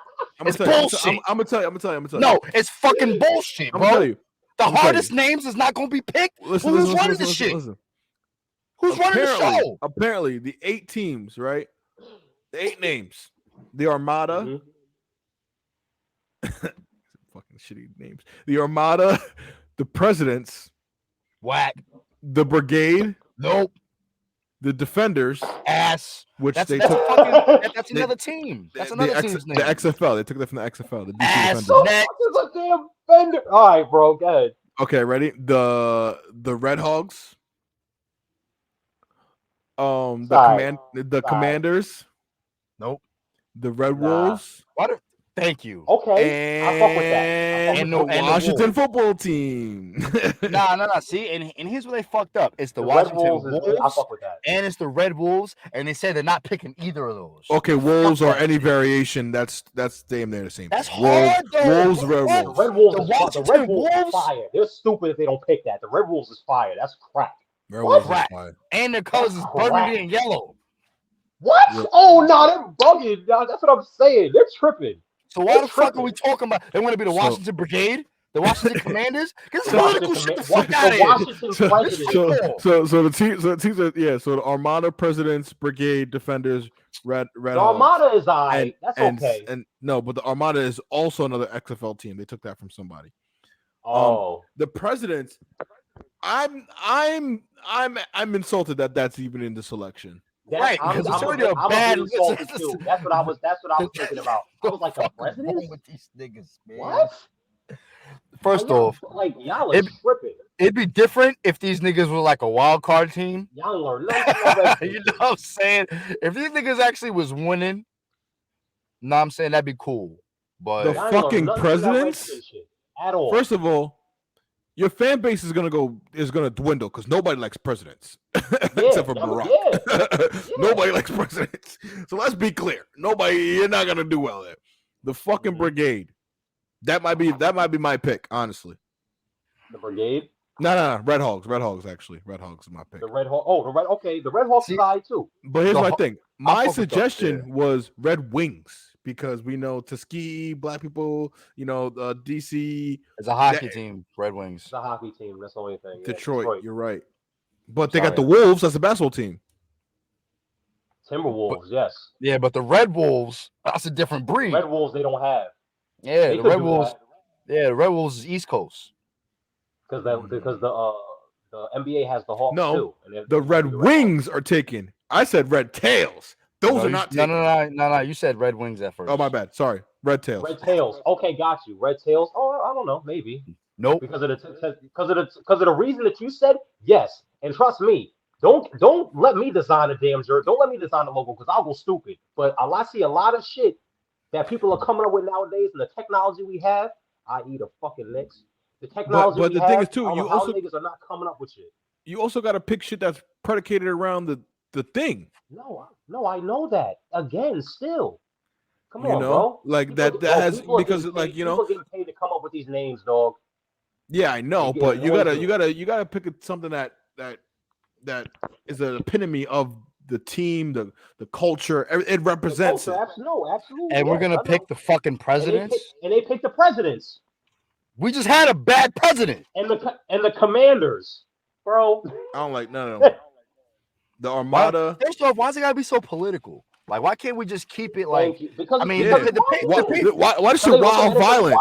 It's bullshit. I'm going to tell you. No, it's fucking bullshit, bro. I'm going to tell you. The hardest names is not going to be picked. Who's running the shit? Who's running the show? Apparently, the 8 teams, right? The 8 names. The Armada. Fucking shitty names. The Armada, the Presidents. Whack. The Brigade. Nope. The Defenders. Ass. Which that's another team. That's another team's name. The XFL. They took that from the XFL. The DC Ass. Defenders. Is a damn Fender. All right, bro. Go ahead. Okay, ready? The Red Hogs. The Commanders. Nope. The Red Wolves. Thank you. Okay, I fuck with that. And the Washington football team. Nah. See, and here's where they fucked up. It's the Washington Wolves, I fuck with that. And it's the Red Wolves, and they said they're not picking either of those. Okay, Wolves or any variation. That's damn near the same. That's hard, though. Wolves, Red Wolves. The Red Wolves is fire. They're stupid if they don't pick that. The Red Wolves is fire. That's crack. Red Wolves is fire. And their colors is burgundy and yellow. What? Yeah. Oh no, they're bugging. That's what I'm saying. They're tripping. So why the fuck are we talking about? They want to be the Washington Brigade, the Washington Commanders. Get this political shit the fuck out of here. So the teams are So the Armada, Presidents, Brigade, Defenders, Red. The Armada is alright. That's okay. And no, but the Armada is also another XFL team. They took that from somebody. Oh, the Presidents. I'm insulted that that's even in the selection. Right, because it's already a bad. That's what I was thinking about. I was like, the President with these niggas, man. What? First off, like y'all are tripping. It'd be different if these niggas were like a wild card team. Y'all don't learn nothing from that You know what I'm saying? If these niggas actually was winning, know what I'm saying, that'd be cool. The But Y'all ain't learn fucking nothing from that presidents. Redskin shit at all. First of all, your fan base is gonna dwindle because nobody likes presidents except for Barack. Nobody likes presidents. So let's be clear. You're not gonna do well there. The fucking brigade. That might be my pick, honestly. The brigade? No. Red Hogs, actually. Red Hogs is my pick. The Red Hawk. Oh, the Red Hawks side too. But here's my thing. My suggestion was Red Wings because we know Tuskegee, black people, DC. It's a hockey team, Red Wings. It's a hockey team. That's the only thing. Detroit. You're right. But they got the Wolves. That's the basketball team. Timberwolves, yes. Yeah, but the Red Wolves, that's a different breed. Red Wolves, they don't have. Yeah, the Red Wolves. Yeah, the Red Wolves is East Coast. Because the NBA has the Hawks too. And the Red Wings are taken. I said Red Tails. Those are not taken. No. You said Red Wings at first. Oh, my bad. Sorry. Red Tails. Red Tails. Okay, got you. Red Tails. Oh, I don't know. Maybe. Nope. Because of the reason that you said, yes. And trust me, don't let me design a damn jersey. Don't let me design the logo because I'll go stupid. But I see a lot of shit that people are coming up with nowadays, and the technology we have, i.e. the fucking Knicks. The technology but we the thing is too, you also niggas are not coming up with shit. You also got to pick shit that's predicated around the thing. No, I know that. Again, still, come on, bro. Like people, that has because paid, like people getting paid to come up with these names, dog. Yeah, I know, but you gotta pick something that is an epitome of the team, the culture. It represents it. Absolutely. And we're gonna pick the fucking presidents. And they pick the presidents. We just had a bad president. And the commanders, bro. I don't like no. The Armada. First off, why's it gotta be so political? Like, why can't we just keep it like? Because why is it wild violent?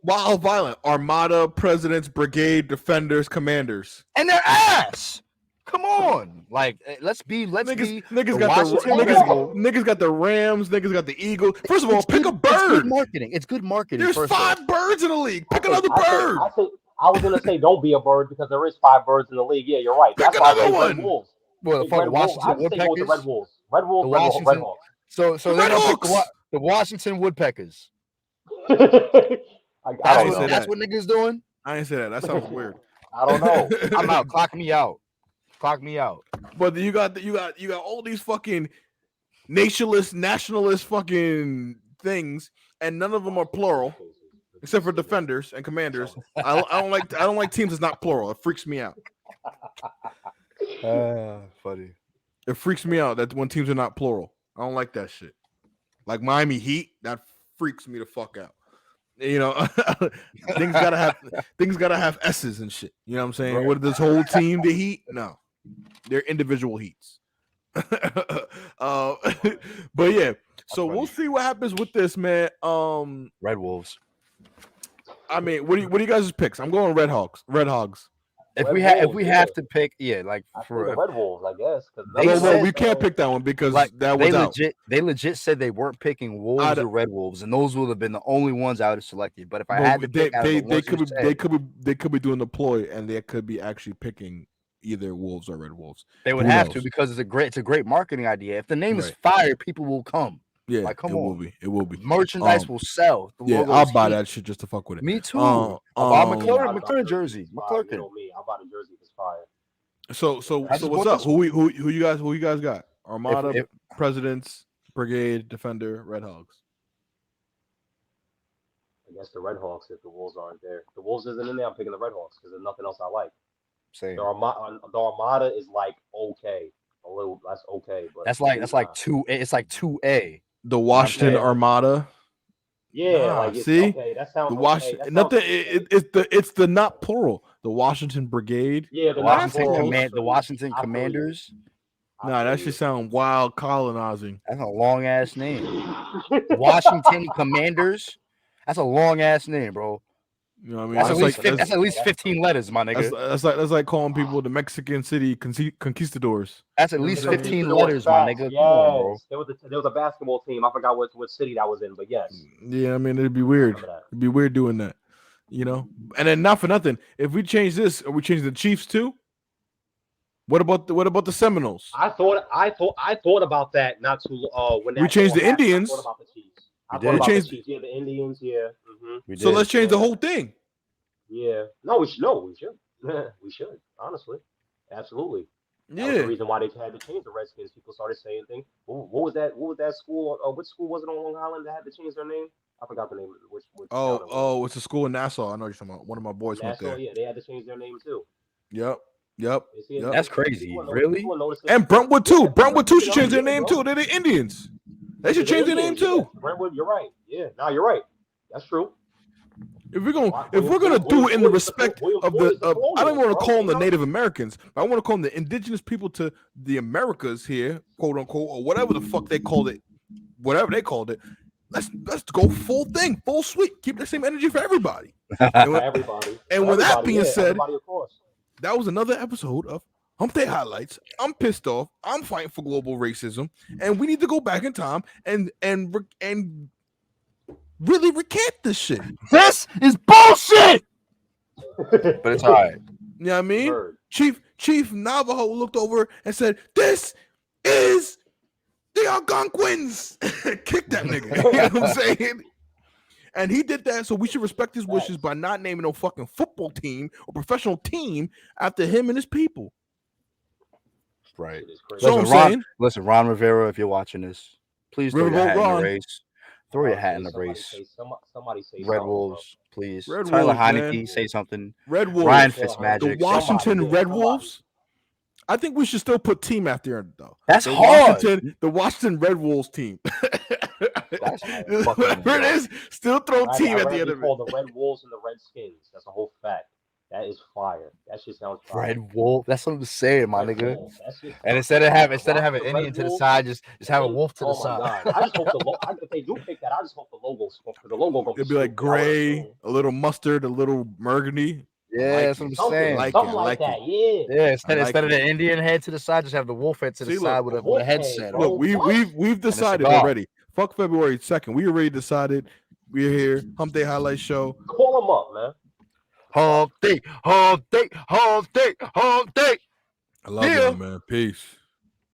Wild violent. Armada, presidents, brigade, defenders, commanders, and their ass. Come on, like let's be. Niggas got the Rams. Niggas got the Eagles. First of all, pick a bird. It's good marketing. It's good marketing. There's 5 birds in the league. Pick another bird. I was gonna say don't be a bird because there is 5 birds in the league. Yeah, you're right. Pick another one. Red Wolves. Well, the fucking Washington Woodpeckers. Red Wolves. Red Hawks. So they're gonna pick the Washington Woodpeckers. That's what niggas doing. I ain't say that. That sounds weird. I don't know. I'm out. Clock me out. But you got all these fucking nationalist fucking things, and none of them are plural, except for defenders and commanders. I don't like teams that's not plural. It freaks me out. Funny. It freaks me out that when teams are not plural. I don't like that shit. Like Miami Heat, that freaks me the fuck out. Things gotta have S's and shit. You know what I'm saying? Right. What this whole team the Heat? No. They're individual heats. But yeah, so we'll see what happens with this, man. Red Wolves. I mean, what do you guys' picks? I'm going Red Hogs. If we have to pick, like for the Red Wolves, I guess. We can't pick that one because that was out. They legit said they weren't picking Wolves or Red Wolves, and those would have been the only ones I would have selected. But if I had to pick, they could be doing the ploy, and they could be actually picking either Wolves or Red Wolves. They would have to because it's a great marketing idea. If the name is fire, people will come. Yeah, like come on. It will be. Merchandise will sell. I'll buy that shit just to fuck with it. Me too. I'll buy McLaren jersey. McClurkin. I'll buy the jersey if it's fire. So what's up? Who you guys got? Armada, Presidents, Brigade, Defender, Red Hogs. I guess the Red Hawks if the Wolves aren't there. If the Wolves isn't in there, I'm picking the Red Hawks because there's nothing else I like. Same. The Armada is like okay. A little that's okay, but that's like 2. It's like 2A. The Washington Armada. Yeah, see, okay, that sounds the Washington. Nothing. It's the not plural. The Washington Brigade. Yeah, the Washington Commanders. Nah, that should sound wild colonizing. That's a long ass name. Washington Commanders. That's a long ass name, bro. You know what I mean? That's at least 15 letters, my nigga. That's like calling people the Mexican City Conquistadors. That's at least 15 letters, my nigga. Yes. On, bro. There was a basketball team. I forgot what city that was in, but yes. Yeah, I mean it'd be weird. It'd be weird doing that. You know, and then not for nothing. If we change this, or we change the Chiefs too, what about the Seminoles? I thought about that not too when We that changed all the happened. I thought Indians. about the Chiefs. I We thought We did. about the changed. Chiefs. Yeah, the Indians. Yeah. We So did. let's change the Yeah. whole thing. Yeah. No, we should. No, we should. We should. Honestly, absolutely. That was the Yeah. reason why they had to change the Redskins. People started saying things. What was that? What was that school? Which school was it on Long Island that had to change their name? I forgot the name. Which town it was. It's a school in Nassau. I know you're talking about. One of my boys went Nassau. there. Yeah, they had to change their name too. Yep. Yep. You see, Yep. That's people crazy. are Really? people are noticing. And Brentwood Yeah, too. people are Brentwood too speaking should up. change their Yeah, name bro. too. They're the Indians. They should They're the change their name Indians. Yeah, too. Brentwood. You're right. Yeah, now you're right. That's true. If Williams, we're gonna do it in the respect Williams of the Boyd is the I don't colonials, want to bro. call them Ain't the no, Native Americans, but I want to call them the indigenous people to the Americas here, quote unquote, or whatever the fuck they called it, whatever they called it. Let's go full thing, full suite. Keep the same energy for everybody. And for with, everybody. and For with that everybody, being yeah. said, Everybody, of course. that was another episode of Humpday Highlights. I'm pissed off. I'm fighting for global racism, and we need to go back in time and really recant this shit. This is bullshit. But it's all right. You know what I mean? Heard. Chief Navajo looked over and said, "This is the Algonquins." Kick that nigga. You know what I'm saying? And he did that, so we should respect his wishes by not naming no fucking football team or professional team after him and his people. Right. Shit is crazy. So I'm saying, Ron Rivera, if you're watching this, please throw your Riverboat hat in the Ron. race. Throw your hat in the Somebody race. say, somebody say Red something, Wolves, please. Red Tyler Wolves, Heineke, man. say something. Red Wolves, Ryan Taylor Fitzmagic, the say Washington something. somebody, Red Wolves. I think we should still put team after it though. That's the hard. The Washington Red Wolves team. That's Whatever it is, still throw team I'd at the rather end be of it. called the Red Wolves and the Redskins. That's a whole fact. That is fire. That shit sounds fire. Red Wolf. That's what I'm saying, my Red nigga. Wolves. That shit And sounds instead of having Washington Red Indian to the Wolves, side, just have a and- wolf to the oh my side. god! I just hope if they do pick that, I just hope the logo's because the logo gonna It'd be like stupid, I would gray, assume. a little mustard, a little burgundy. Yeah, like that's what I'm it. Something, saying. like something it, I like like that. Yeah. Yeah, instead I like of it. the Indian head to the side, just have the wolf head to the See, side look, with wolf a head, headset bro. on. Look, we've decided cigar. already. Fuck February 2nd. We already decided. We're here. Humpday Highlight Show. Call them up, man. Humpday, Humpday, Humpday, Humpday. I love Yeah. y'all, man. Peace.